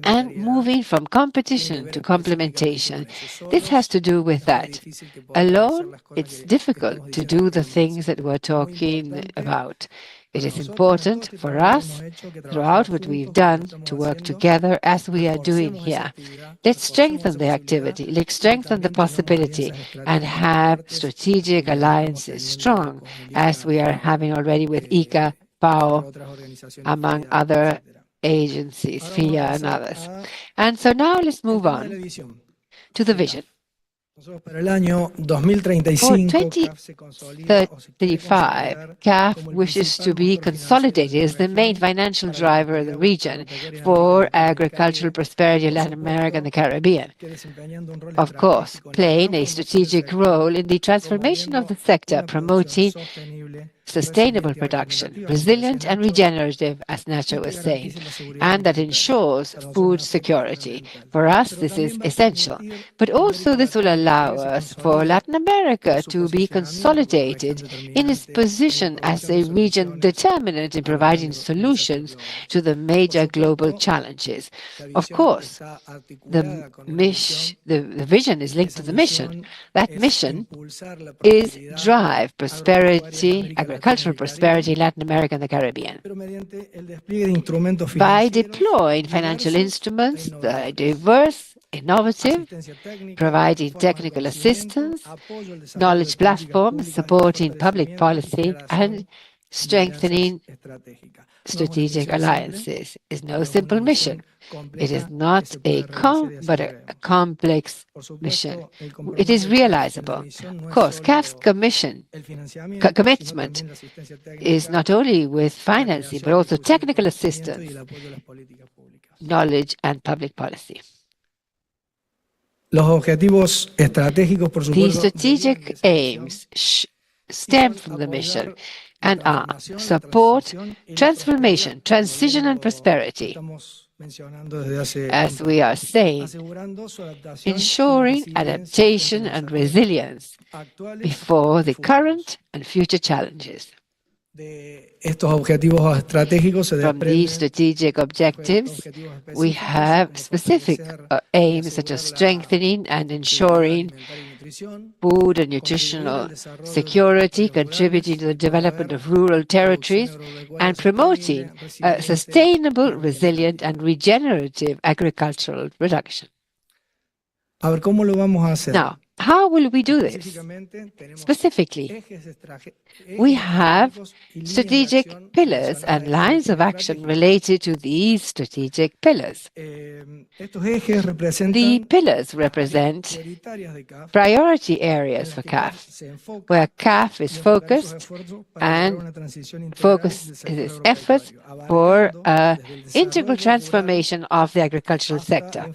And moving from competition to complementation, this has to do with that. Alone, it's difficult to do the things that we're talking about. It is important for us, throughout what we've done, to work together as we are doing here. Let's strengthen the activity, let's strengthen the possibility, and have strategic alliances strong, as we are having already with ICA, PAO, among other agencies, FIA and others. And so now let's move on to the vision. For 2035, CAF wishes to be consolidated as the main financial driver of the region for agricultural prosperity in Latin America and the Caribbean. Of course, playing a strategic role in the transformation of the sector, promoting sustainable production, resilient and regenerative, as Nacho was saying, and that ensures food security. For us, this is essential. But also this will allow us for Latin America to be consolidated in its position as a region determinant in providing solutions to the major global challenges. Of course, the vision is linked to the mission. That mission is drive prosperity, agricultural prosperity in Latin America and the Caribbean. By deploying financial instruments that are diverse, innovative, providing technical assistance, knowledge platforms, supporting public policy, and Strengthening strategic alliances is no simple mission. It is not a complex mission. It is realizable. Of course, CAF's commitment is not only with financing, but also technical assistance, knowledge, and public policy. The strategic aims stem from the mission and are support, transformation, transition, and prosperity. As we are saying, ensuring adaptation and resilience before the current and future challenges. From these strategic objectives, we have specific aims such as strengthening and ensuring food and nutritional security, contributing to the development of rural territories, and promoting sustainable, resilient, and regenerative agricultural production. Now, how will we do this? Specifically, we have strategic pillars and lines of action related to these strategic pillars. The pillars represent priority areas for CAF, where CAF is focused and focuses its efforts for integral transformation of the agricultural sector,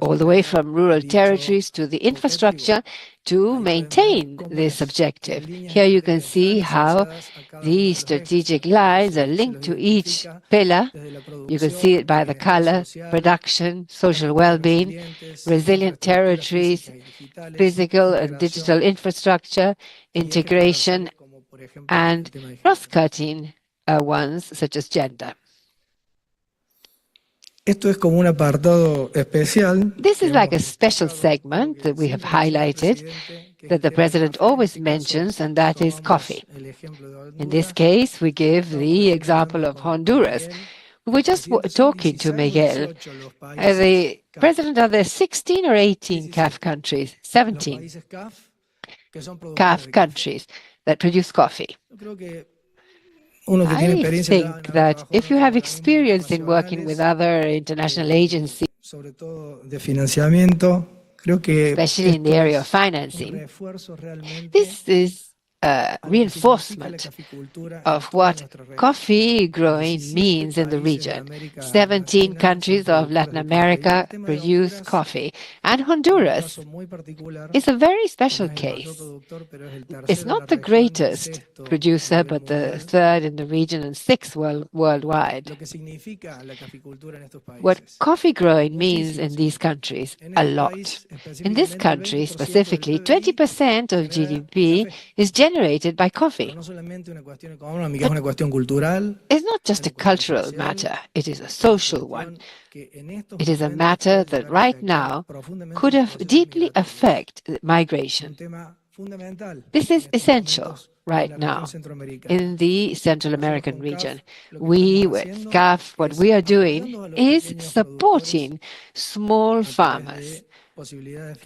all the way from rural territories to the infrastructure to maintain this objective. Here you can see how these strategic lines are linked to each pillar. You can see it by the color: production, social well-being, resilient territories, physical and digital infrastructure, integration, and cross-cutting ones such as gender. This is like a special segment that we have highlighted that the President always mentions, and that is coffee. In this case, we give the example of Honduras. We were just talking to Miguel. The President, are there 16 or 18 CAF countries? 17 CAF countries that produce coffee. I think that if you have experience in working with other international agencies, especially in the area of financing, this is a reinforcement of what coffee growing means in the region. 17 countries of Latin America produce coffee, and Honduras is a very special case. It's not the greatest producer, but the third in the region and sixth worldwide. What coffee growing means in these countries, a lot. In this country specifically, 20% of GDP is generated by coffee. It's not just a cultural matter, it is a social one. It is a matter that right now could deeply affect migration. This is essential right now in the Central American region. We, with CAF, what we are doing is supporting small farmers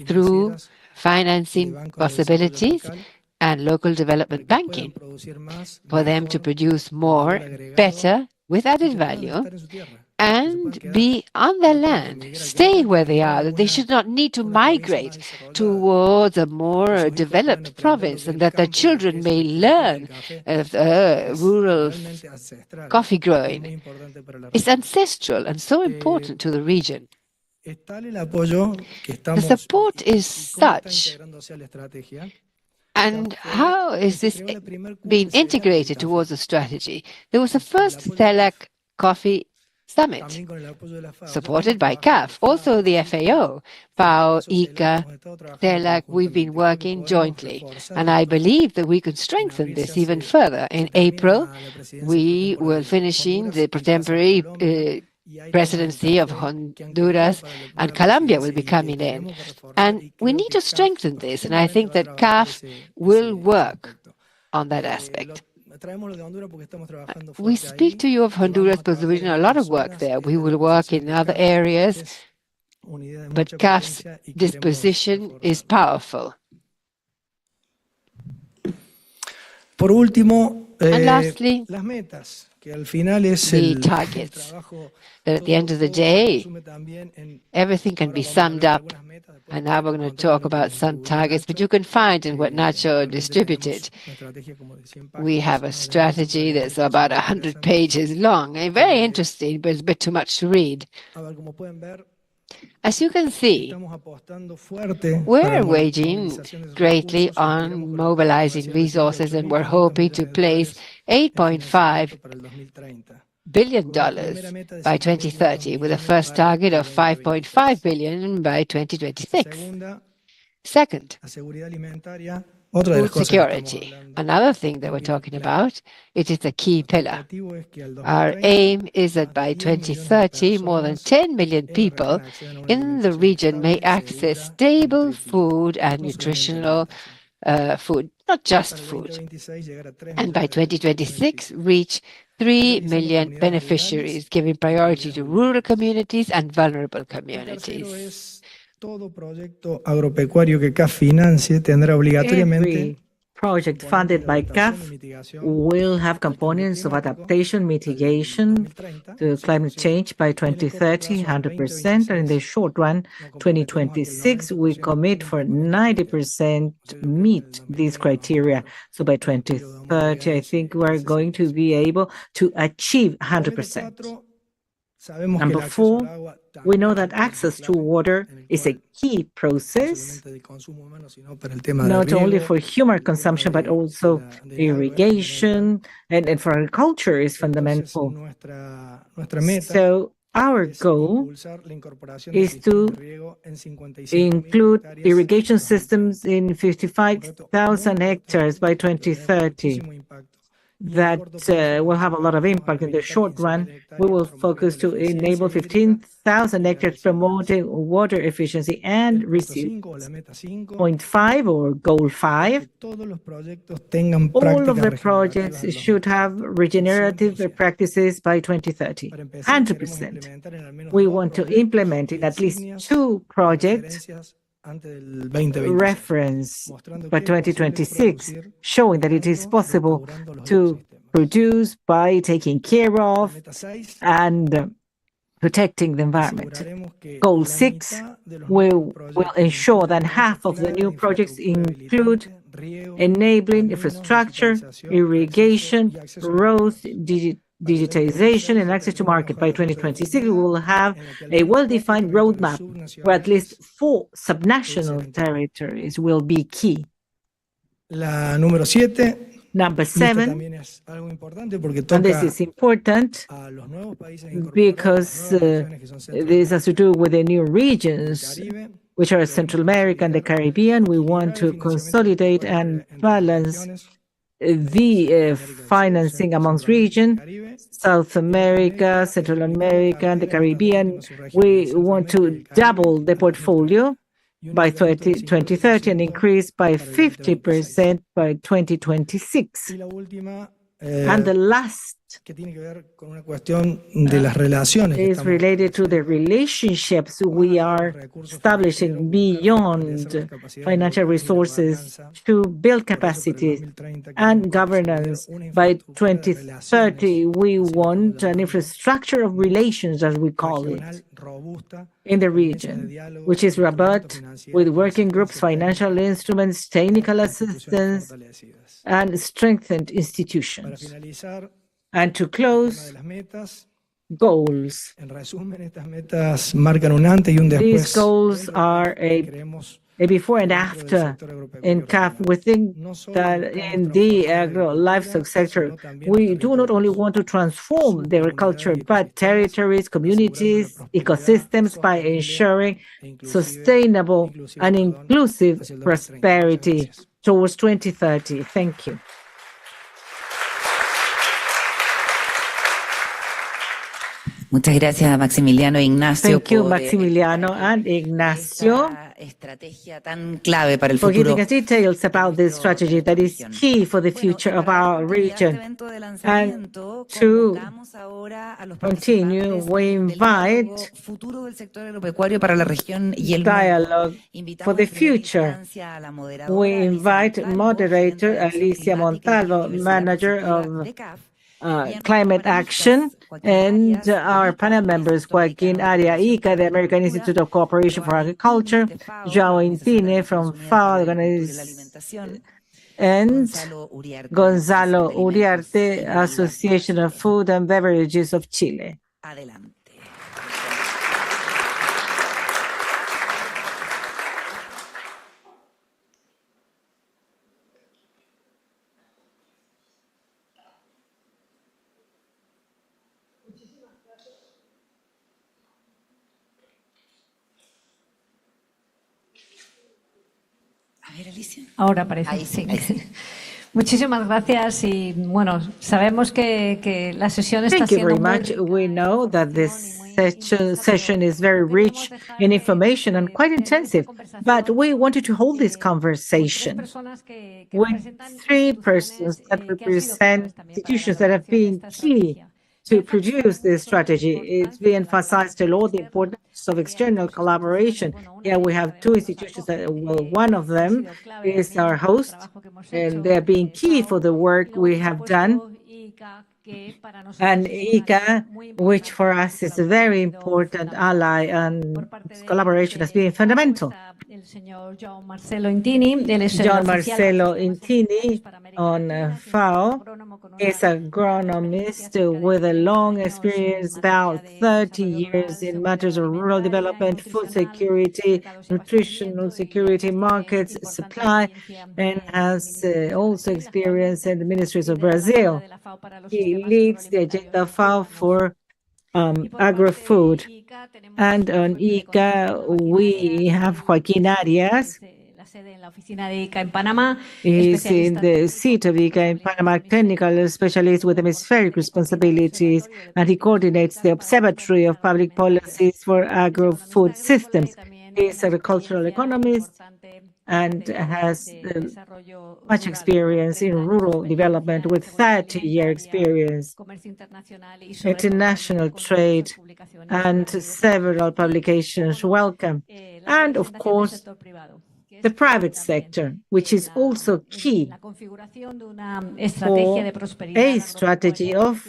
through financing possibilities and local development banking for them to produce more, better, with added value, and be on their land, stay where they are, that they should not need to migrate towards a more developed province, and that their children may learn of rural coffee growing. It's ancestral and so important to the region. The support is such. And how is this being integrated towards a strategy? There was the first CELAC Coffee Summit, supported by CAF, also the FAO, FAO, ICA, CELAC. We've been working jointly, and I believe that we could strengthen this even further. In April, we were finishing the contemporary presidency of Honduras, and Colombia will be coming in. And we need to strengthen this, and I think that CAF will work on that aspect. We speak to you of Honduras because we're doing a lot of work there. We will work in other areas, but CAF's disposition is powerful. And lastly, las metas, que al final es the targets. That at the end of the day, everything can be summed up. And now we're going to talk about some targets, but you can find in what Nacho distributed. We have a strategy that's about 100 pages long and very interesting, but it's a bit too much to read. As you can see, we're waging greatly on mobilizing resources, and we're hoping to place $8.5 billion by 2030, with a first target of $5.5 billion by 2026. Second, food security. Another thing that we're talking about, it is a key pillar. Our aim is that by 2030, more than 10 million people in the region may access stable food and nutritional food, not just food. And by 2026, reach 3 million beneficiaries, giving priority to rural communities and vulnerable communities. Todo proyecto agropecuario que CAF financie tendrá obligatoriamente Every project funded by CAF will have components of adaptation, mitigation to climate change by 2030, 100%, and in the short run, 2026, we commit for 90% meet these criteria. So by 2030, I think we're going to be able to achieve 100%. Number 4, we know that access to water is a key process, not only for human consumption, but also irrigation, and for agriculture is fundamental. So our goal is to include irrigation systems in 55,000 hectares by 2030. That will have a lot of impact in the short run. We will focus to enable 15,000 hectares promoting water efficiency and reuse. Point 5 or goal 5, all of the projects should have regenerative practices by 2030, 100%. We want to implement in at least 2 projects reference by 2026, showing that it is possible to produce by taking care of and protecting the environment. Goal 6 will ensure that half of the new projects include enabling infrastructure, irrigation, roads, digitization, and access to market. By 2026, we will have a well-defined roadmap where at least 4 subnational territories will be key. Number 7, and this is important because this has to do with the new regions, which are Central America and the Caribbean. We want to consolidate and balance the financing amongst regions, South America, Central America, and the Caribbean. We want to double the portfolio by 2030 and increase by 50% by 2026. And the last is related to the relationships we are establishing beyond financial resources to build capacity and governance. By 2030, we want an infrastructure of relations, as we call it, in the region, which is robust with working groups, financial instruments, technical assistance, and strengthened institutions. And to close, goals. These goals are a before and after in CAF. We think that in the agro-livestock sector, we do not only want to transform the agriculture, but territories, communities, ecosystems by ensuring sustainable and inclusive prosperity towards 2030. Thank you. Muchas gracias, Maximiliano e Ignacio, Thank you, Maximiliano and Ignacio, estrategia tan clave para el for futuro. giving us details about this strategy that is key for the future of our region. And to continue, we invite dialogue for the future. We invite moderator Alicia Montalvo, manager of Climate Action, and our panel members, Joaquín Aria Ica, the American Institute of Cooperation for Agriculture, João Intine from FAO, and Gonzalo Uriarte, Association of Food and Beverages of Chile. Ahora parece. Ahí sí. Muchísimas gracias y bueno, sabemos que la sesión está Thank you siendo very much. We know that this session is very rich in information and quite intensive, but we wanted to hold this conversation with three persons that represent institutions that have been key to produce this strategy. It's been emphasized a lot the importance of external collaboration. Here we have two institutions. One of them is our host, and they're being key for the work we have done. And ICA, which for us is a very important ally, and collaboration has been fundamental. John Marcelo Intini on FAO is an agronomist with a long experience, about 30 years in matters of rural development, food security, nutritional security, markets, supply, and has also experience in the ministries of Brazil. He leads the agenda FAO for agro-food. And on ICA, we have Joaquín Arias. He's in the seat of ICA in Panama, technical specialist with hemispheric responsibilities, and he coordinates the Observatory of Public Policies for Agro-Food Systems. He's an agricultural economist and has much experience in rural development with 30-year experience, international trade, and several publications. Welcome. And of course, the private sector, which is also key for a strategy of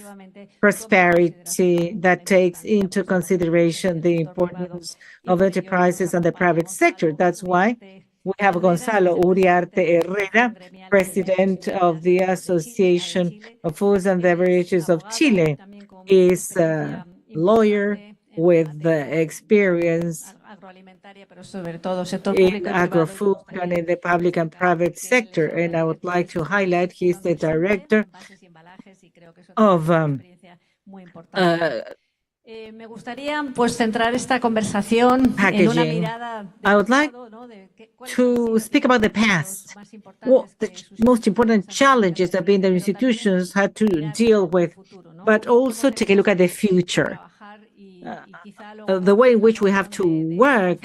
prosperity that takes into consideration the importance of enterprises and the private sector. That's why we have Gonzalo Uriarte Herrera, president of the Association of Foods and Beverages of Chile. He's a lawyer with experience in agro-food and in the public and private sector. And I would like to highlight he's the director of packaging. I would like to speak about the past, what the most important challenges have been the institutions had to deal with, but also take a look at the future. The way in which we have to work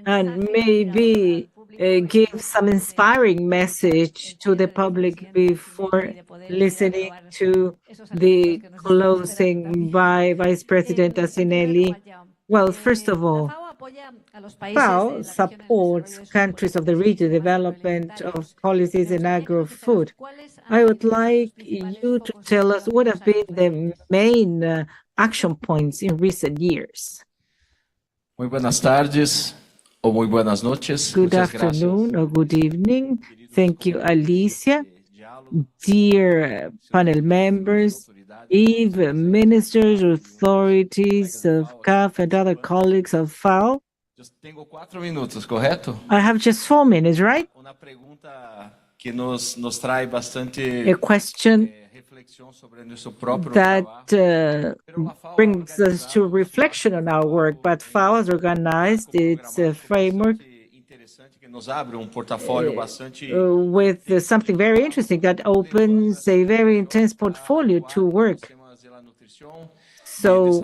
and maybe give some inspiring message to the public before listening to the closing by Vice President Asinelli. Well, first of all, FAO supports countries of the region development of policies in agro-food. I would like you to tell us what have been the main action points in recent years. Muy buenas tardes o muy buenas noches. Good afternoon or good evening. Thank you, Alicia. Dear panel members, Eve, ministers, authorities of CAF and other colleagues of FAO. Tengo 4 minutos, correto? I have just 4 minutes, right? Uma pergunta que nos traz bastante a question that brings us to reflection on our work, but FAO has organized its framework with something very interesting that opens a very intense portfolio to work. So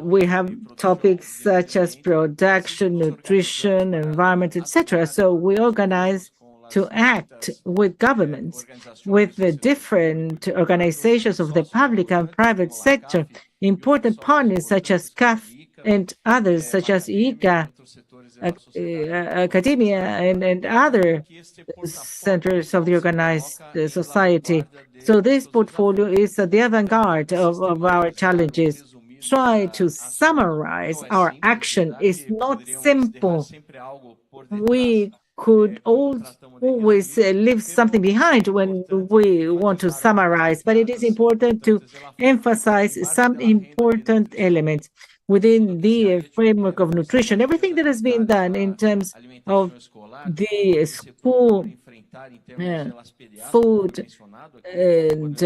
we have topics such as production, nutrition, environment, etc. So we organize to act with governments, with the different organizations of the public and private sector, important partners such as CAF and others such as ICA, academia, and other centers of the organized society. So this portfolio is at the avant-garde of our challenges. Try to summarize our action is not simple. We could always leave something behind when we want to summarize, but it is important to emphasize some important elements within the framework of nutrition. Everything that has been done in terms of the school food and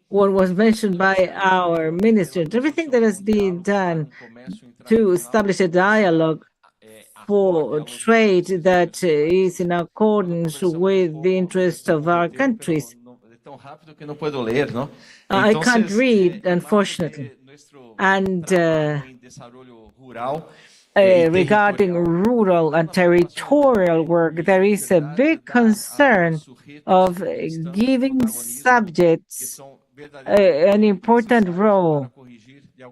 what was mentioned by our minister, everything that has been done to establish a dialogue for trade that is in accordance with the interests of our countries. I can't read, unfortunately. And regarding rural and territorial work, there is a big concern of giving subjects an important role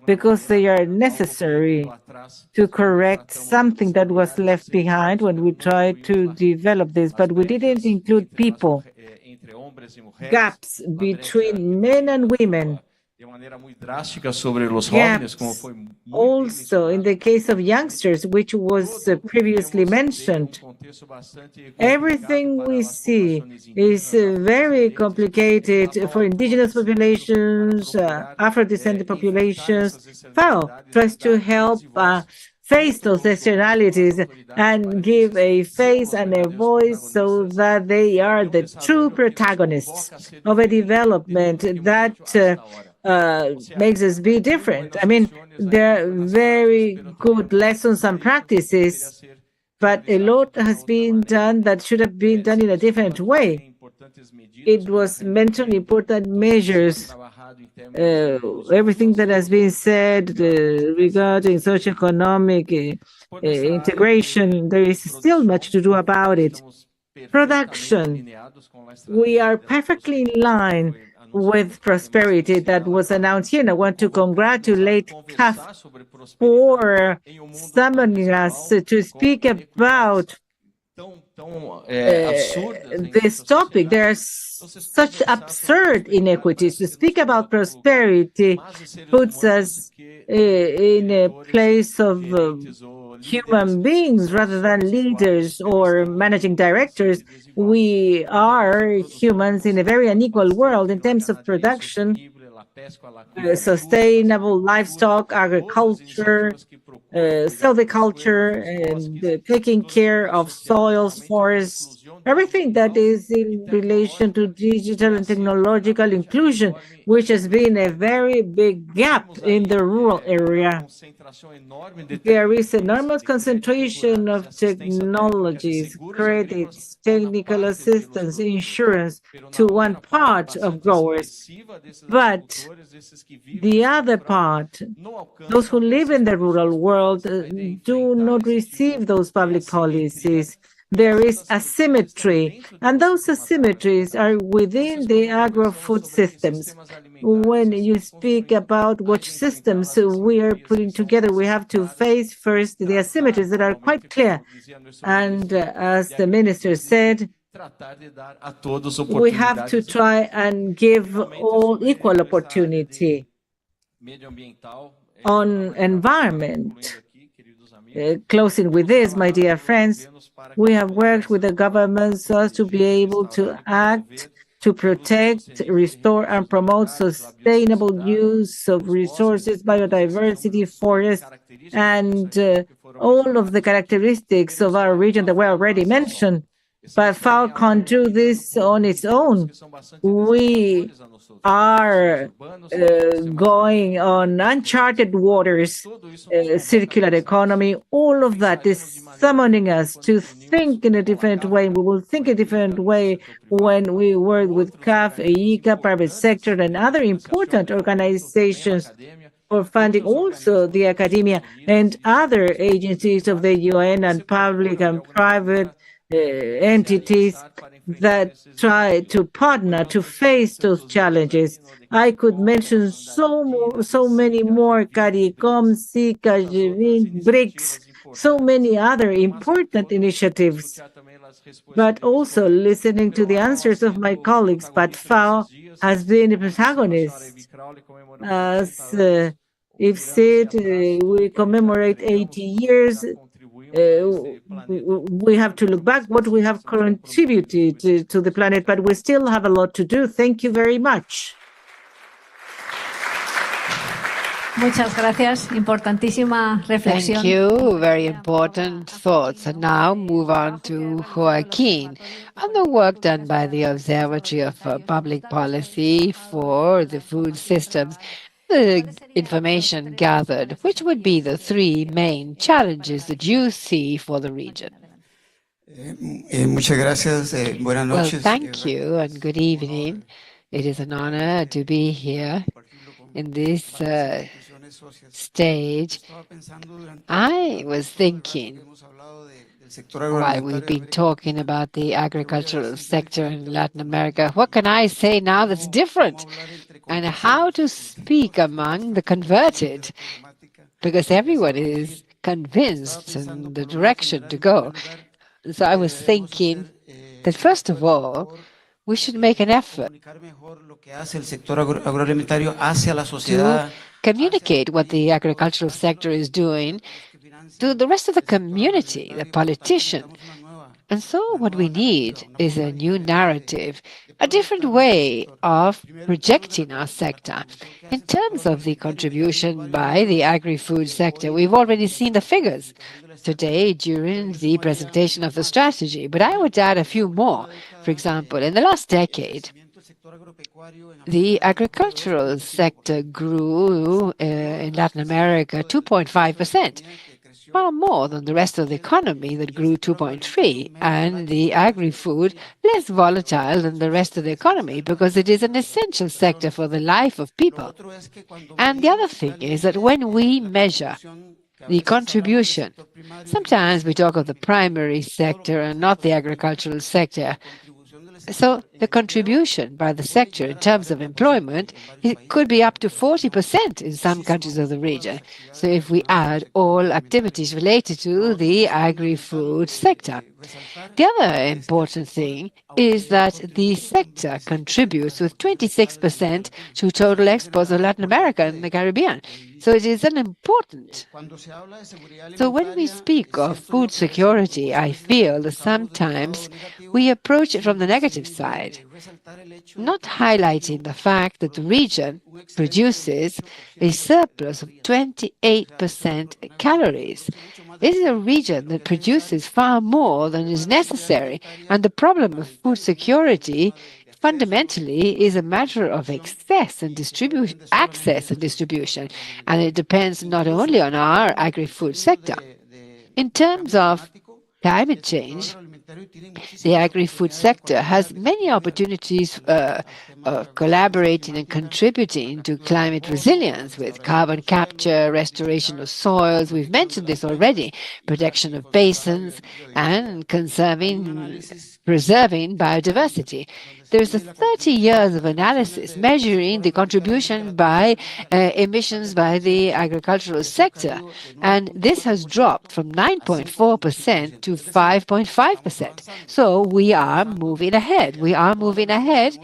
because they are necessary to correct something that was left behind when we tried to develop this, but we didn't include people, gaps between men and women. Gaps also in the case of youngsters, which was previously mentioned. Everything we see is very complicated for indigenous populations, Afro-descendant populations. FAO tries to help face those externalities and give a face and a voice so that they are the true protagonists of a development that makes us be different. I mean, there are very good lessons and practices, but a lot has been done that should have been done in a different way. It was mentioned important measures, everything that has been said regarding socioeconomic integration, there is still much to do about it. Production, we are perfectly in line with prosperity that was announced here. And I want to congratulate CAF for summoning us to speak about this topic. There are such absurd inequities. To speak about prosperity puts us in a place of human beings rather than leaders or managing directors. We are humans in a very unequal world in terms of production, sustainable livestock, agriculture, silviculture, and taking care of soils, forests, everything that is in relation to digital and technological inclusion, which has been a very big gap in the rural area. There is enormous concentration of technologies, credits, technical assistance, insurance to one part of growers. But the other part, those who live in the rural world, do not receive those public policies. There is asymmetry, and those asymmetries are within the agro-food systems. When you speak about what systems we are putting together, we have to face first the asymmetries that are quite clear. And as the minister said, we have to try and give all equal opportunity. On environment, closing with this, my dear friends, we have worked with the government so as to be able to act, to protect, restore, and promote sustainable use of resources, biodiversity, forests, and all of the characteristics of our region that were already mentioned. But FAO can't do this on its own. We are going on uncharted waters, circular economy. All of that is summoning us to think in a different way. We will think a different way when we work with CAF, ICA, private sector, and other important organizations for funding also the academia and other agencies of the UN and public and private entities that try to partner to face those challenges. I could mention so many more, CARICOM, SICA, BRICS, so many other important initiatives. But also listening to the answers of my colleagues, but FAO has been a protagonist. As if said, we commemorate 80 years. We have to look back what we have contributed to the planet, but we still have a lot to do. Thank you very much. Muchas gracias. Importantísima reflexión. Thank you. Very important thoughts. And now move on to Joaquin on the work done by the Observatory of Public Policy for the food systems. The information gathered, which would be the three main challenges that you see for the region? Muchas gracias. Buenas noches. Well, thank you and good evening. It is an honor to be here in this stage. I was thinking, while we've been talking about the agricultural sector in Latin America, what can I say now that's different? And how to speak among the converted, because everyone is convinced in the direction to go. So I was thinking that, first of all, we should make an effort to communicate what the agricultural sector is doing to the rest of the community, the politician. And so what we need is a new narrative, a different way of projecting our sector. In terms of the contribution by the agri-food sector, we've already seen the figures today during the presentation of the strategy, but I would add a few more. For example, in the last decade, the agricultural sector grew in Latin America 2.5%. Far more than the rest of the economy that grew 2.3%, and the agri-food less volatile than the rest of the economy because it is an essential sector for the life of people. And the other thing is that when we measure the contribution, sometimes we talk of the primary sector and not the agricultural sector. So the contribution by the sector in terms of employment, it could be up to 40% in some countries of the region. So if we add all activities related to the agri-food sector. The other important thing is that the sector contributes with 26% to total exports of Latin America and the Caribbean. So it is an important. So when we speak of food security, I feel that sometimes we approach it from the negative side, not highlighting the fact that the region produces a surplus of 28% calories. This is a region that produces far more than is necessary, and the problem of food security fundamentally is a matter of access and distribution, and it depends not only on our agri-food sector. In terms of climate change, the agri-food sector has many opportunities of collaborating and contributing to climate resilience with carbon capture, restoration of soils. We've mentioned this already, protection of basins, and preserving biodiversity. There's 30 years of analysis measuring the contribution by emissions by the agricultural sector, and this has dropped from 9.4% to 5.5%. So we are moving ahead. We are moving ahead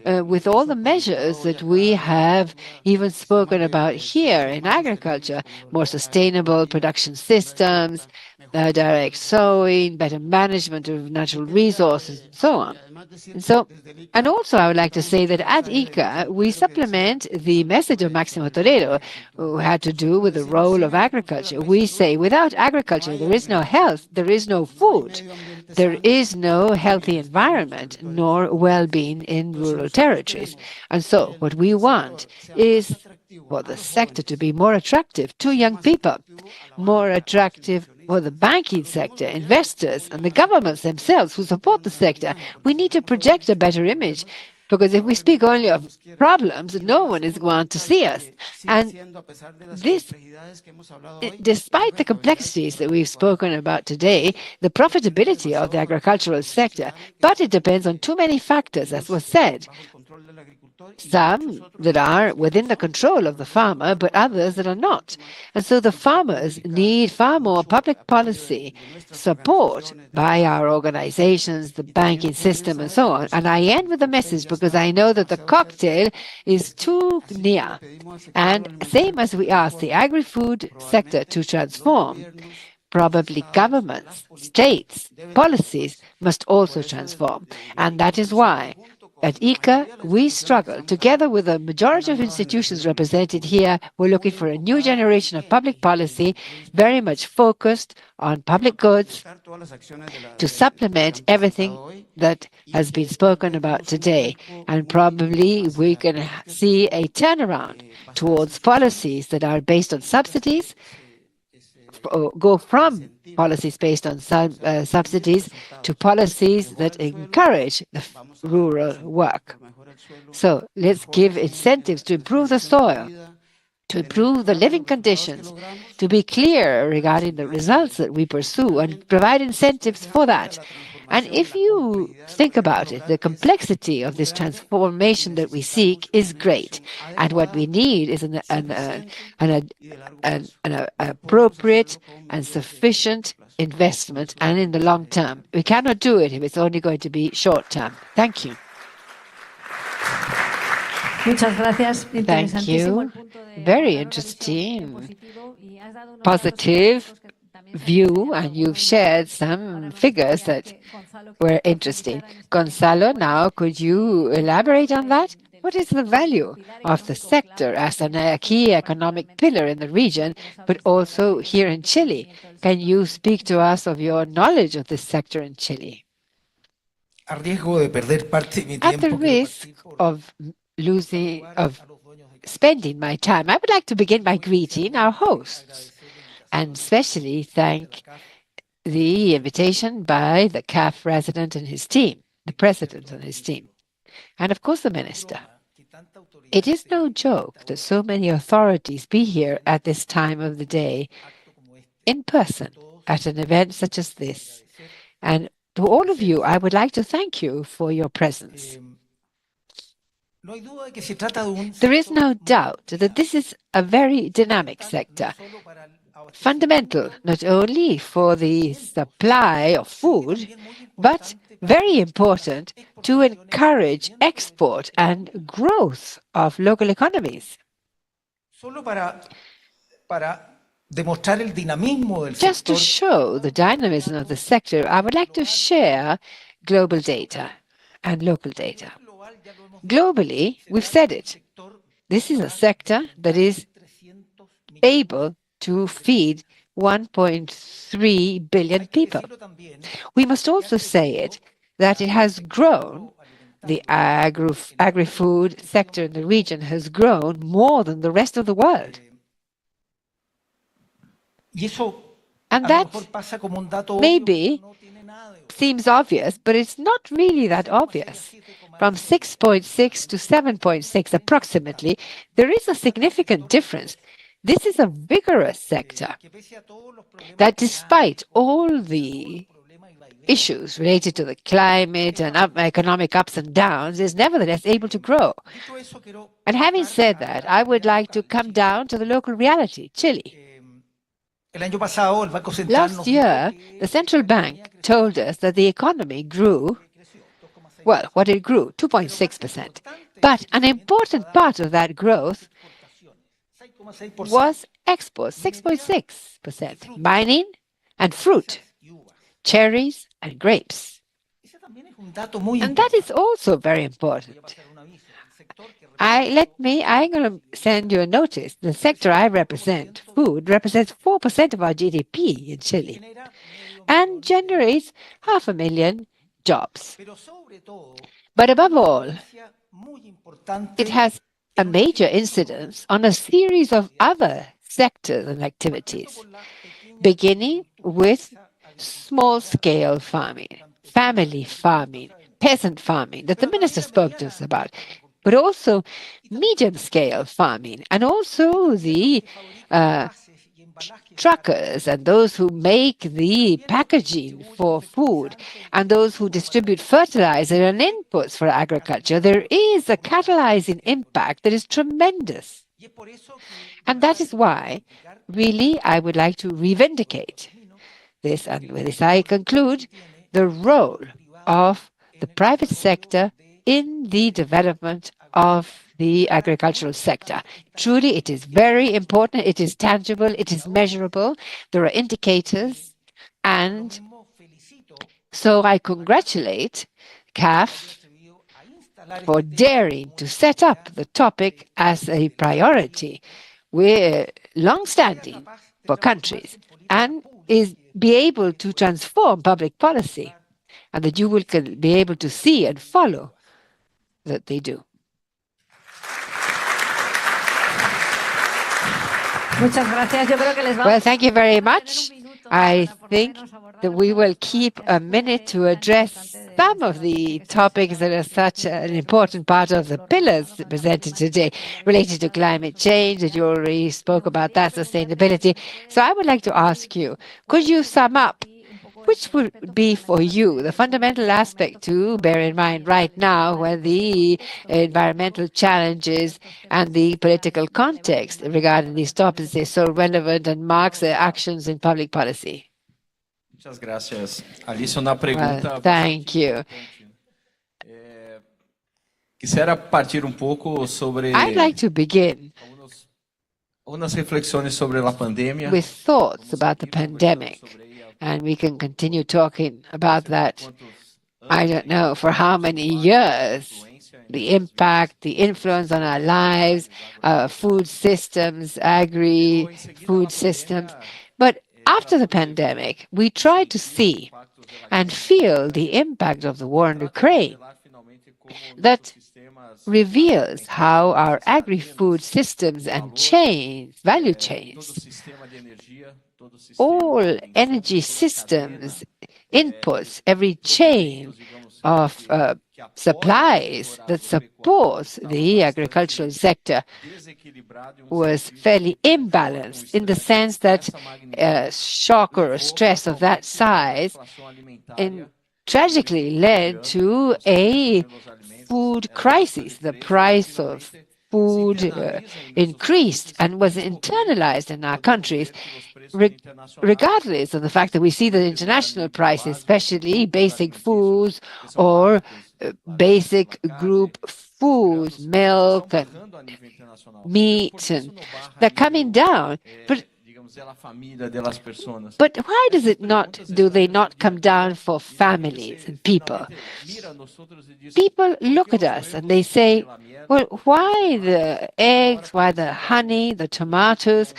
with all the measures that we have even spoken about here in agriculture, more sustainable production systems, direct sowing, better management of natural resources, and so on. And also I would like to say that at ICA, we supplement the message of Máximo Torero, who had to do with the role of agriculture. We say, without agriculture, there is no health, there is no food, there is no healthy environment, nor well-being in rural territories. And so what we want is for the sector to be more attractive to young people, more attractive for the banking sector, investors, and the governments themselves who support the sector. We need to project a better image. Because if we speak only of problems, no one is going to see us. And this, despite the complexities that we've spoken about today, the profitability of the agricultural sector, but it depends on too many factors, as was said. Some that are within the control of the farmer, but others that are not. And so the farmers need far more public policy support by our organizations, the banking system, and so on. And I end with a message because I know that the cocktail is too near. And same as we ask the agri-food sector to transform, probably governments, states, policies must also transform. And that is why at ICA, we struggle. Together with the majority of institutions represented here, we're looking for a new generation of public policy, very much focused on public goods, to supplement everything that has been spoken about today. And probably we can see a turnaround towards policies that are based on subsidies, go from policies based on subsidies to policies that encourage the rural work. So let's give incentives to improve the soil, to improve the living conditions, to be clear regarding the results that we pursue and provide incentives for that. And if you think about it, the complexity of this transformation that we seek is great. And what we need is an appropriate and sufficient investment and in the long term. We cannot do it if it's only going to be short term. Thank you. Thank you. Very interesting, positive view, and you've shared some figures that were interesting. Gonzalo, now could you elaborate on that? What is the value of the sector as a key economic pillar in the region, but also here in Chile? Can you speak to us of your knowledge of this sector in Chile? At the risk of spending my time, I would like to begin by greeting our hosts and especially thank the invitation by the CAF resident and his team, the president and his team, and of course the minister. It is no joke that so many authorities be here at this time of the day in person at an event such as this. And to all of you, I would like to thank you for your presence. There is no doubt that this is a very dynamic sector, fundamental not only for the supply of food, but very important to encourage export and growth of local economies. Just to show the dynamism of the sector, I would like to share global data and local data. Globally, we've said it, this is a sector that is able to feed 1.3 billion people. We must also say it, that it has grown, the agri-food sector in the region has grown more than the rest of the world. And that maybe seems obvious, but it's not really that obvious. From 6.6 to 7.6 approximately, there is a significant difference. This is a vigorous sector that, despite all the issues related to the climate and economic ups and downs, is nevertheless able to grow. And having said that, I would like to come down to the local reality, Chile. Last year, the central bank told us that the economy grew, well, what it grew, 2.6%. But an important part of that growth was exports, 6.6%, mining and fruit, cherries and grapes. And that is also very important. I'm going to send you a notice. The sector I represent, food, represents 4% of our GDP in Chile and generates 500,000 jobs. But above all, it has a major incidence on a series of other sectors and activities, beginning with small-scale farming, family farming, peasant farming that the minister spoke to us about, but also medium-scale farming, and also the truckers and those who make the packaging for food and those who distribute fertilizer and inputs for agriculture. There is a catalyzing impact that is tremendous. And that is why, really, I would like to revindicate this, and with this I conclude, the role of the private sector in the development of the agricultural sector. Truly, it is very important, it is tangible, it is measurable, there are indicators, and so I congratulate CAF for daring to set up the topic as a priority. We're long-standing for countries and is be able to transform public policy, and that you will be able to see and follow that they do. Well, thank you very much. I think that we will keep a minute to address some of the topics that are such an important part of the pillars presented today, related to climate change, that you already spoke about that, sustainability. So I would like to ask you, could you sum up which would be for you the fundamental aspect to bear in mind right now, when the environmental challenges and the political context regarding these topics is so relevant and marks the actions in public policy? Muchas gracias. Alicia, una pregunta. Well, thank you. Quisiera partir un poco sobre I'd like to begin unas reflexiones sobre la pandemia. With thoughts about the pandemic. And we can continue talking about that, I don't know, for how many years. The impact, the influence on our lives, food systems, agri-food systems. But after the pandemic, we tried to see and feel the impact of the war in Ukraine. That reveals how our agri-food systems and value chains, all energy systems, inputs, every chain of supplies that supports the agricultural sector was fairly imbalanced, in the sense that a shock or a stress of that size tragically led to a food crisis. The price of food increased and was internalized in our countries, regardless of the fact that we see the international prices, especially basic foods or basic group foods, milk and meat, and they're coming down. But why do they not come down for families and people? People look at us and they say, well, why the eggs, why the honey, the tomatoes?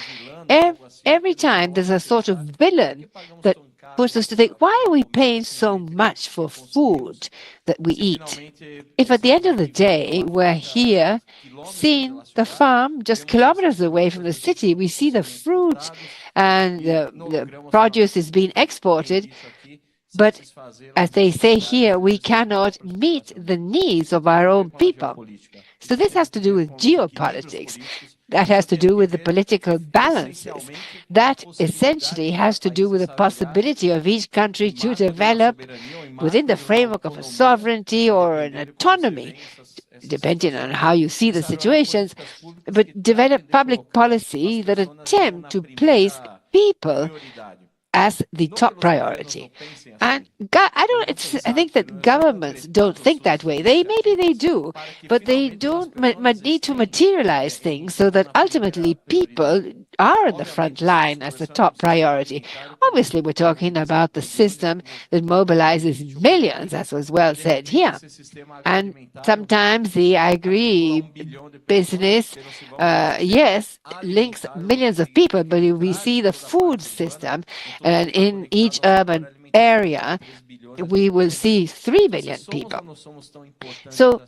Every time there's a sort of villain that puts us to think, why are we paying so much for food that we eat? If at the end of the day, we're here seeing the farm just kilometers away from the city, we see the fruit and the produce is being exported, but as they say here, we cannot meet the needs of our own people. So this has to do with geopolitics. That has to do with the political balances. That essentially has to do with the possibility of each country to develop within the framework of a sovereignty or an autonomy, depending on how you see the situations, but develop public policy that attempt to place people as the top priority. And I think that governments don't think that way. Maybe they do, but they don't need to materialize things so that ultimately people are in the front line as the top priority. Obviously, we're talking about the system that mobilizes millions, as was well said here. And sometimes the agri-business, yes, links millions of people, but if we see the food system, and in each urban area, we will see 3 billion people. So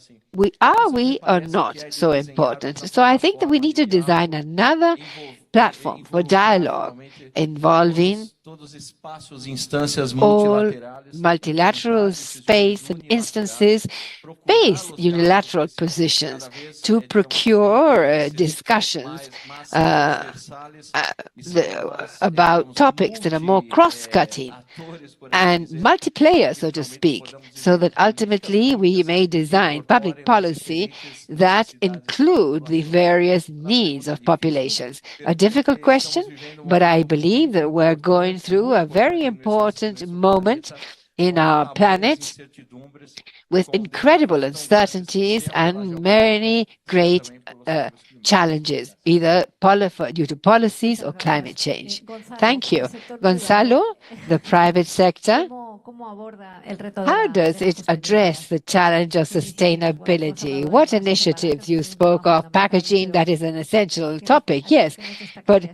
are we or not so important? So I think that we need to design another platform for dialogue involving all multilateral space and instances face unilateral positions to procure discussions about topics that are more cross-cutting and multiplayer, so to speak, so that ultimately we may design public policy that include the various needs of populations. A difficult question, but I believe that we're going through a very important moment in our planet with incredible uncertainties and many great challenges, either due to policies or climate change. Thank you. Gonzalo, the private sector, how does it address the challenge of sustainability? What initiatives you spoke of? Packaging, that is an essential topic, yes, but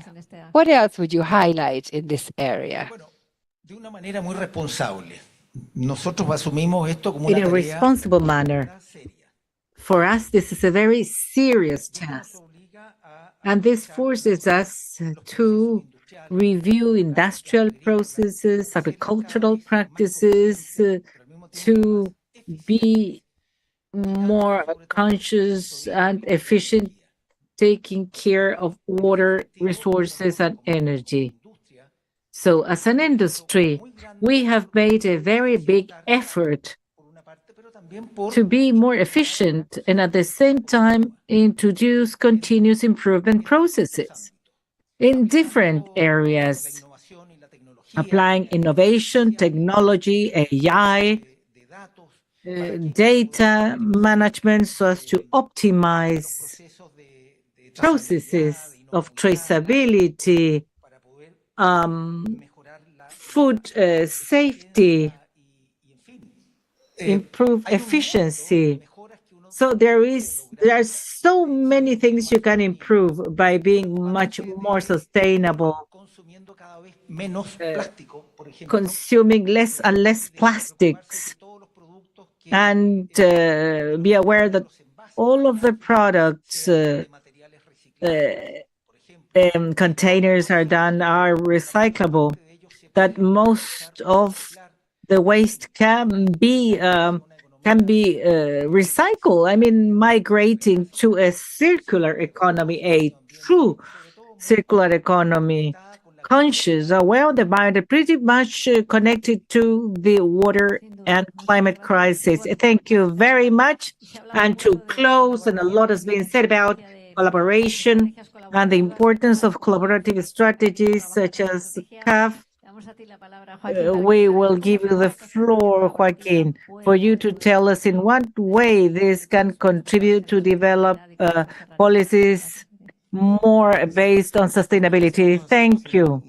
what else would you highlight in this area? In a responsible manner. For us, this is a very serious task, and this forces us to review industrial processes, agricultural practices, to be more conscious and efficient, taking care of water resources and energy. So as an industry, we have made a very big effort to be more efficient and at the same time introduce continuous improvement processes in different areas, applying innovation, technology, AI, data management so as to optimize processes of traceability, food safety, improve efficiency. So there are so many things you can improve by being much more sustainable, consuming less and less plastics, and be aware that all of the products, containers are recyclable, that most of the waste can be recycled. I mean, migrating to a circular economy, a true circular economy, conscious, aware of the environment, pretty much connected to the water and climate crisis. Thank you very much. And to close, and a lot has been said about collaboration and the importance of collaborative strategies such as CAF. We will give you the floor, Joaquin, for you to tell us in what way this can contribute to develop policies more based on sustainability. Thank you.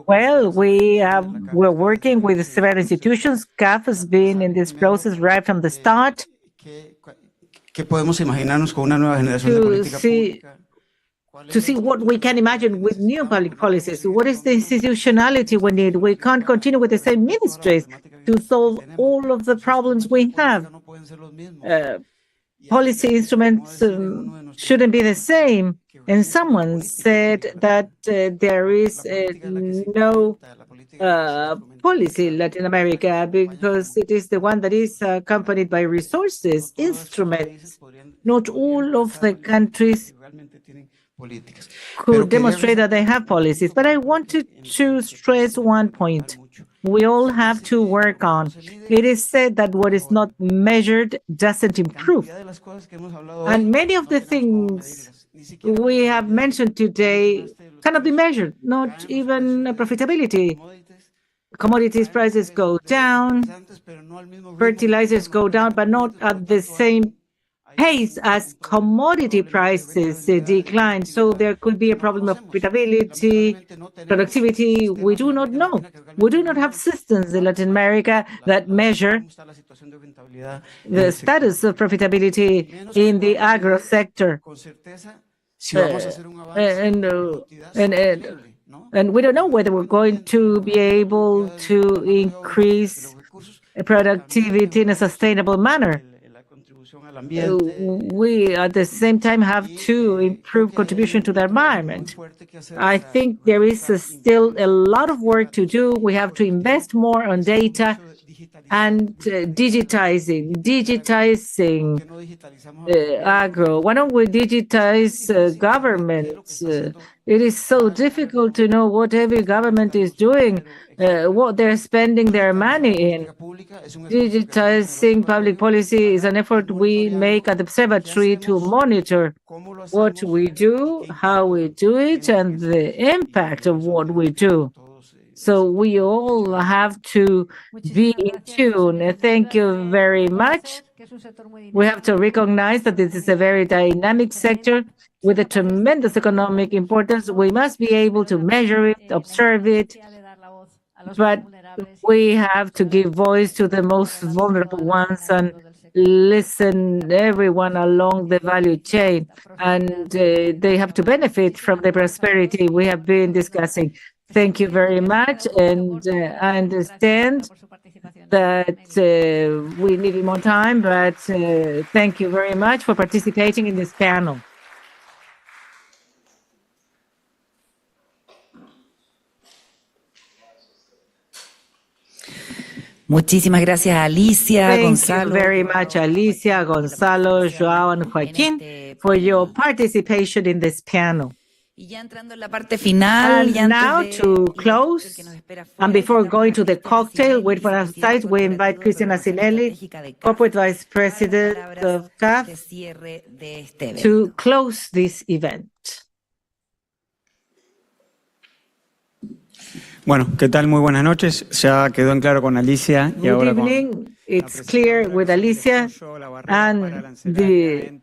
Well, we're working with several institutions. CAF has been in this process right from the start. To see what we can imagine with new public policies. What is the institutionality we need? We can't continue with the same ministries to solve all of the problems we have. Policy instruments shouldn't be the same. And someone said that there is no policy in Latin America because it is the one that is accompanied by resources, instruments. Not all of the countries could demonstrate that they have policies. But I wanted to stress one point we all have to work on. It is said that what is not measured doesn't improve. And many of the things we have mentioned today cannot be measured, not even profitability. Commodities prices go down, fertilizers go down, but not at the same pace as commodity prices decline. So there could be a problem of profitability, productivity. We do not know. We do not have systems in Latin America that measure the status of profitability in the agro sector. And we don't know whether we're going to be able to increase productivity in a sustainable manner. we at the same time have to improve contribution to the environment. I think there is still a lot of work to do. We have to invest more on data and digitizing agro. Why don't we digitize government? It is so difficult to know what every government is doing, what they're spending their money in. Digitizing public policy is an effort we make at the observatory to monitor what we do, how we do it, and the impact of what we do. So we all have to be in tune. Thank you very much. We have to recognize that this is a very dynamic sector with a tremendous economic importance. We must be able to measure it, observe it, but we have to give voice to the most vulnerable ones and listen everyone along the value chain, and they have to benefit from the prosperity we have been discussing. Thank you very much, and I understand that we needed more time, but thank you very much for participating in this panel. Muchísimas gracias, Alicia, Gonzalo. Thank you very much, Alicia, Gonzalo, Joao, and Joaquin, for your participation in this panel. And now to close, and before going to the cocktail, wait for us outside, we invite Cristian Asinelli, Corporate Vice President of CAF, to close this event. Bueno, ¿qué tal? Muy buenas noches. Ya quedó en claro con Alicia y ahora con... Good evening. It's clear with Alicia and the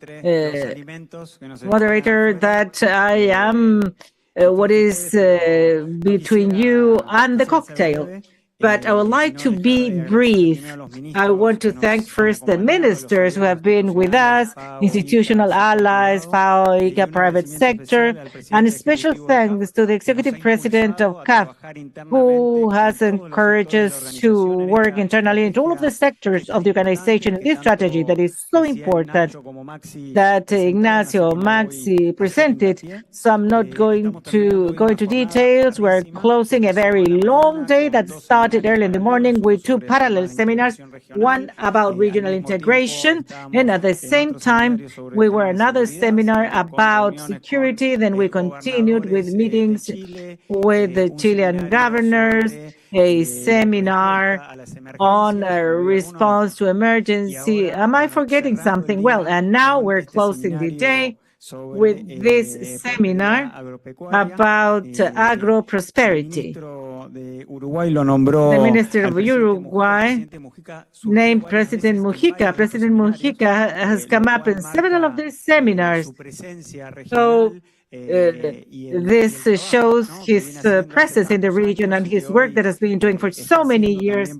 moderator that I am what is between you and the cocktail. But I would like to be brief. I want to thank first the ministers who have been with us, institutional allies, FAO, ICA, private sector, and a special thanks to the executive president of CAF, who has encouraged us to work internally into all of the sectors of the organization in this strategy that is so important that Ignacio, Maxi presented. So I'm not going to go into details. We're closing a very long day that started early in the morning with two parallel seminars, one about regional integration, and at the same time we were another seminar about security. Then we continued with meetings with the Chilean governors, a seminar on a response to emergency. Am I forgetting something? Well, and now we're closing the day with this seminar about agro-prosperity. The Minister of Uruguay named President Mujica. President Mujica has come up in several of these seminars. So this shows his presence in the region and his work that has been doing for so many years.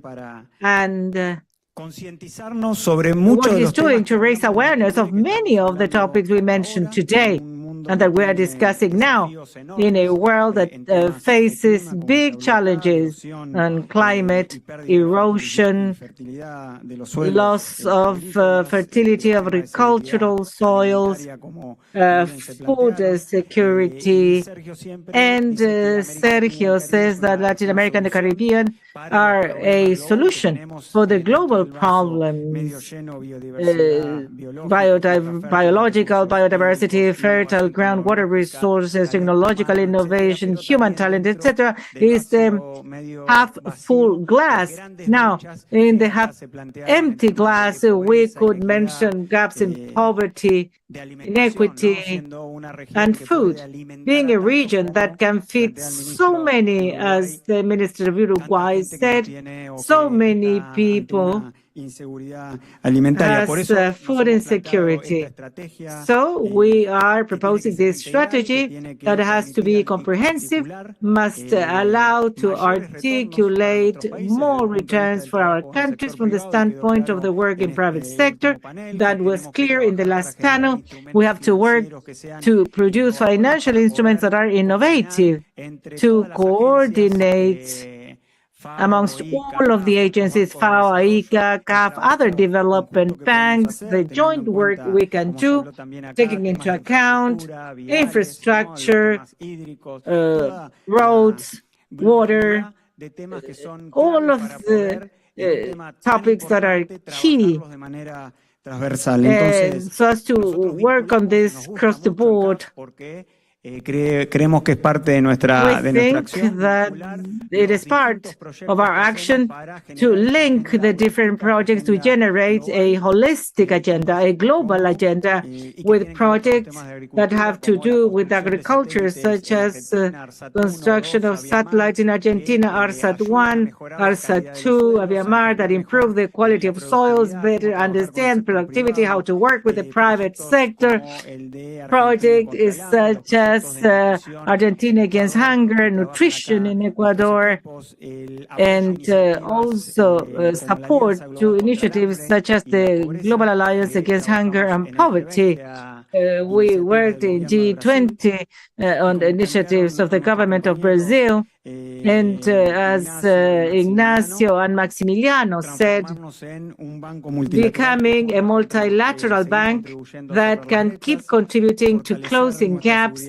And what he's doing to raise awareness of many of the topics we mentioned today and that we are discussing now in a world that faces big challenges and climate, erosion, loss of fertility of agricultural soils, food security. And Sergio says that Latin America and the Caribbean are a solution for the global problems, biological biodiversity, fertile groundwater resources, technological innovation, human talent, etc., is the half full glass. Now, in the half empty glass, we could mention gaps in poverty, inequity, and food. Being a region that can feed so many, as the Minister of Uruguay said, so many people has food insecurity. So we are proposing this strategy that has to be comprehensive, must allow to articulate more returns for our countries from the standpoint of the work in private sector. That was clear in the last panel. We have to work to produce financial instruments that are innovative, to coordinate amongst all of the agencies, FAO, AICA, CAF, other development banks, the joint work we can do, taking into account infrastructure, roads, water, all of the topics that are key. So as to work on this across the board. Creemos que es parte de nuestra acción. That it is part of our action to link the different projects to generate a holistic agenda, a global agenda with projects that have to do with agriculture, such as construction of satellites in Argentina, ARSAT-1, ARSAT-2, Aviamar, that improve the quality of soils, better understand productivity, how to work with the private sector. Project is such as Argentina against hunger, nutrition in Ecuador, and also support to initiatives such as the Global Alliance Against Hunger and Poverty. We worked in G20 on the initiatives of the government of Brazil. And as Ignacio and Maximiliano said, becoming a multilateral bank that can keep contributing to closing gaps,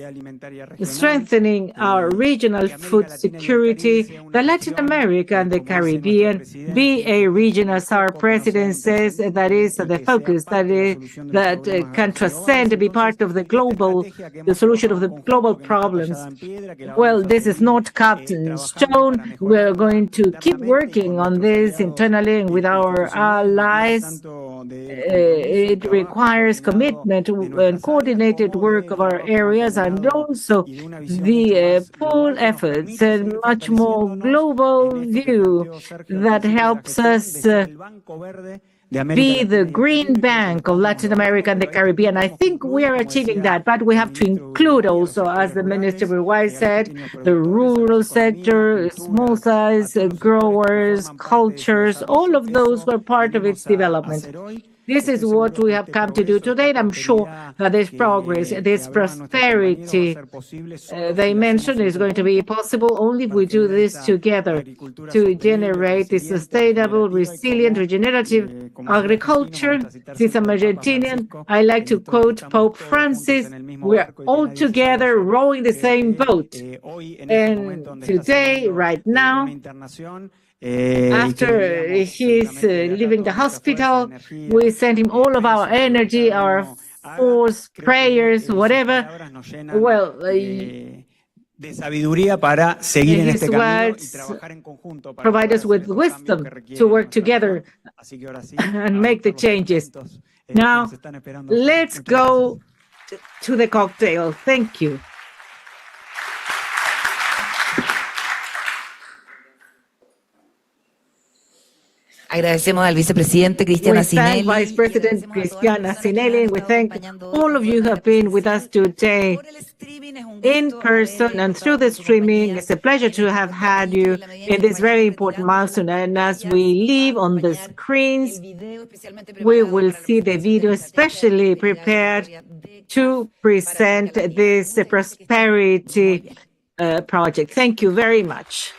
strengthening our regional food security, the Latin America and the Caribbean be a region, as our president says, that is the focus, that can transcend, be part of the solution of the global problems. Well, this is not cut in stone. We're going to keep working on this internally and with our allies. It requires commitment and coordinated work of our areas, and also the pool efforts and much more global view that helps us be the green bank of Latin America and the Caribbean. I think we are achieving that, but we have to include also, as the Minister Uruguay said, the rural sector, small size growers, cultures, all of those were part of its development. This is what we have come to do today, and I'm sure that this progress, this prosperity they mentioned is going to be possible only if we do this together to generate a sustainable, resilient, regenerative agriculture. Since I'm Argentinian, I like to quote Pope Francis, we're all together rowing the same boat. And today, right now, after he's leaving the hospital, we send him all of our energy, our force, prayers, whatever. Well, de sabiduría para seguir en este camino y trabajar en conjunto. Provide us with wisdom to work together and make the changes. Now, let's go to the cocktail. Thank you. Agradecemos al vicepresidente Cristian Asinelli. We thank Vice President Cristian Asinelli. We thank all of you who have been with us today in person and through the streaming. It's a pleasure to have had you in this very important milestone. And as we leave on the screens, we will see the video especially prepared to present this prosperity project. Thank you very much.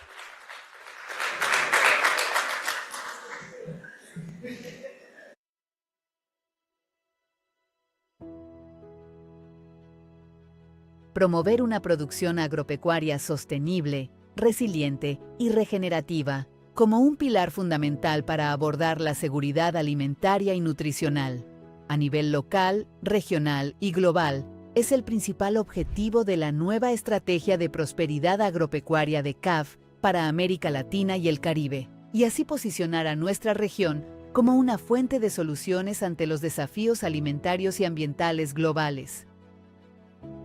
Promover una producción agropecuaria sostenible, resiliente y regenerativa, como un pilar fundamental para abordar la seguridad alimentaria y nutricional, a nivel local, regional y global, es el principal objetivo de la nueva estrategia de prosperidad agropecuaria de CAF para América Latina y el Caribe, y así posicionar a nuestra región como una fuente de soluciones ante los desafíos alimentarios y ambientales globales.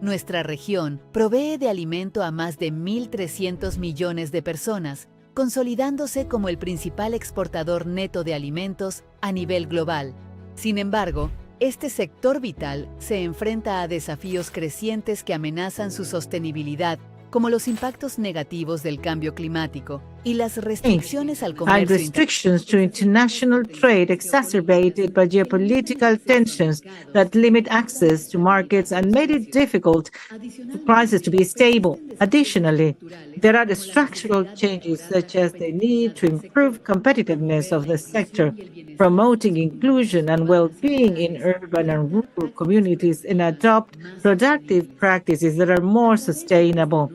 Nuestra región provee de alimento a más de 1.300 millones de personas, consolidándose como el principal exportador neto de alimentos a nivel global. Sin embargo, este sector vital se enfrenta a desafíos crecientes que amenazan su sostenibilidad, como los impactos negativos del cambio climático, y las restricciones al and comercio restrictions to international trade exacerbated by geopolitical tensions that limit access to markets and made it difficult for prices to be stable. Additionally, there are the structural changes such as the need to improve competitiveness of the sector, promoting inclusion and well-being in urban and rural communities, and adopt productive practices that are more sustainable.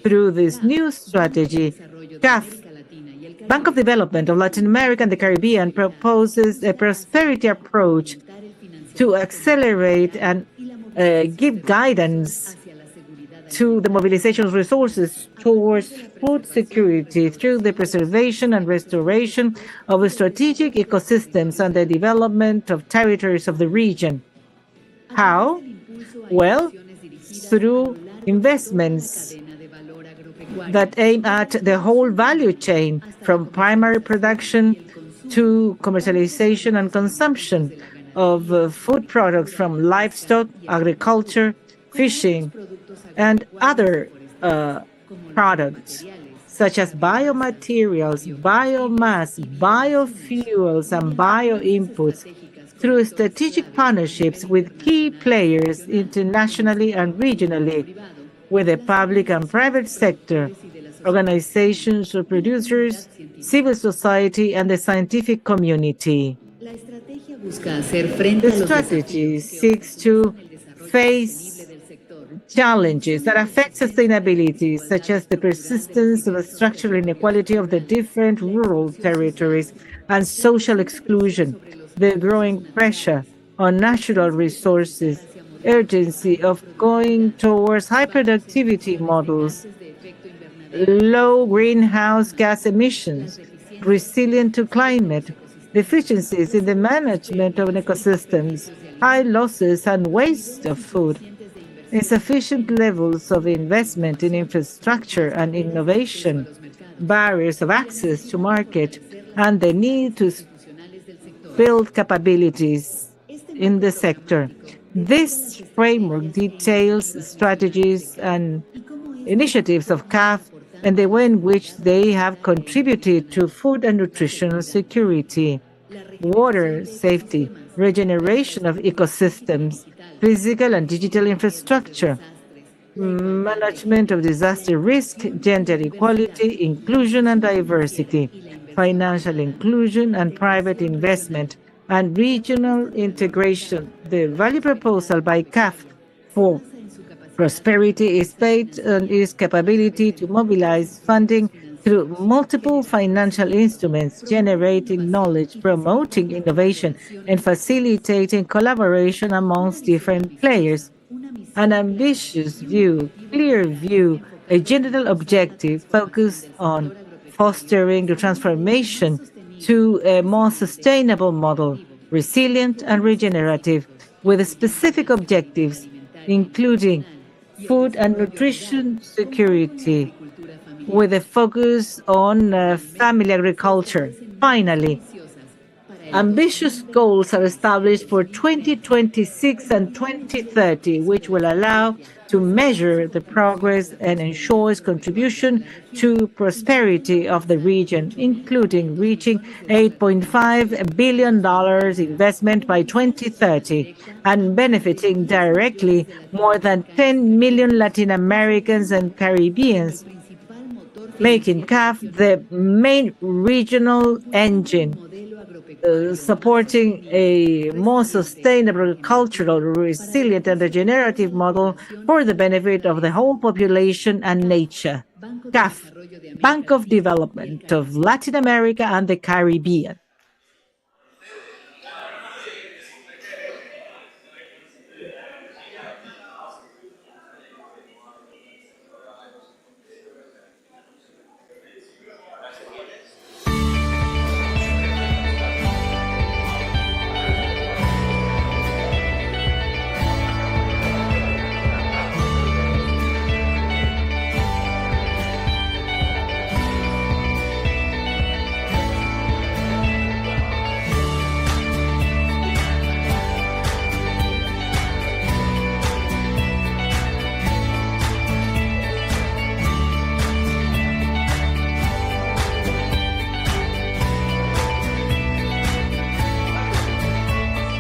Through this new strategy, CAF, Bank of Development of Latin America and the Caribbean, proposes a prosperity approach to accelerate and give guidance to the mobilization of resources towards food security through the preservation and restoration of strategic ecosystems and the development of territories of the region. How? Well, through investments that aim at the whole value chain, from primary production to commercialization and consumption of food products from livestock, agriculture, fishing, and other products, such as biomaterials, biomass, biofuels, and bioinputs, through strategic partnerships with key players internationally and regionally, with the public and private sector, organizations of producers, civil society, and the scientific community. The strategy seeks to face challenges that affect sustainability, such as the persistence of structural inequality of the different rural territories and social exclusion, the growing pressure on natural resources, urgency of going towards high productivity models, low greenhouse gas emissions, resilient to climate, deficiencies in the management of ecosystems, high losses and waste of food, insufficient levels of investment in infrastructure and innovation, barriers of access to market, and the need to build capabilities in the sector. This framework details strategies and initiatives of CAF and the way in which they have contributed to food and nutritional security, water safety, regeneration of ecosystems, physical and digital infrastructure, management of disaster risk, gender equality, inclusion and diversity, financial inclusion and private investment, and regional integration. The value proposal by CAF for prosperity is based on its capability to mobilize funding through multiple financial instruments, generating knowledge, promoting innovation, and facilitating collaboration amongst different players. An ambitious view, clear view, a general objective focused on fostering the transformation to a more sustainable model, resilient and regenerative, with specific objectives, including food and nutrition security, with a focus on family agriculture. Finally, ambitious goals are established for 2026 and 2030, which will allow to measure the progress and ensure its contribution to prosperity of the region, including reaching $8.5 billion investment by 2030 and benefiting directly more than 10 million Latin Americans and Caribbeans, making CAF the main regional engine, supporting a more sustainable, cultural, resilient, and regenerative model for the benefit of the whole population and nature. CAF, Bank of Development of Latin America and the Caribbean.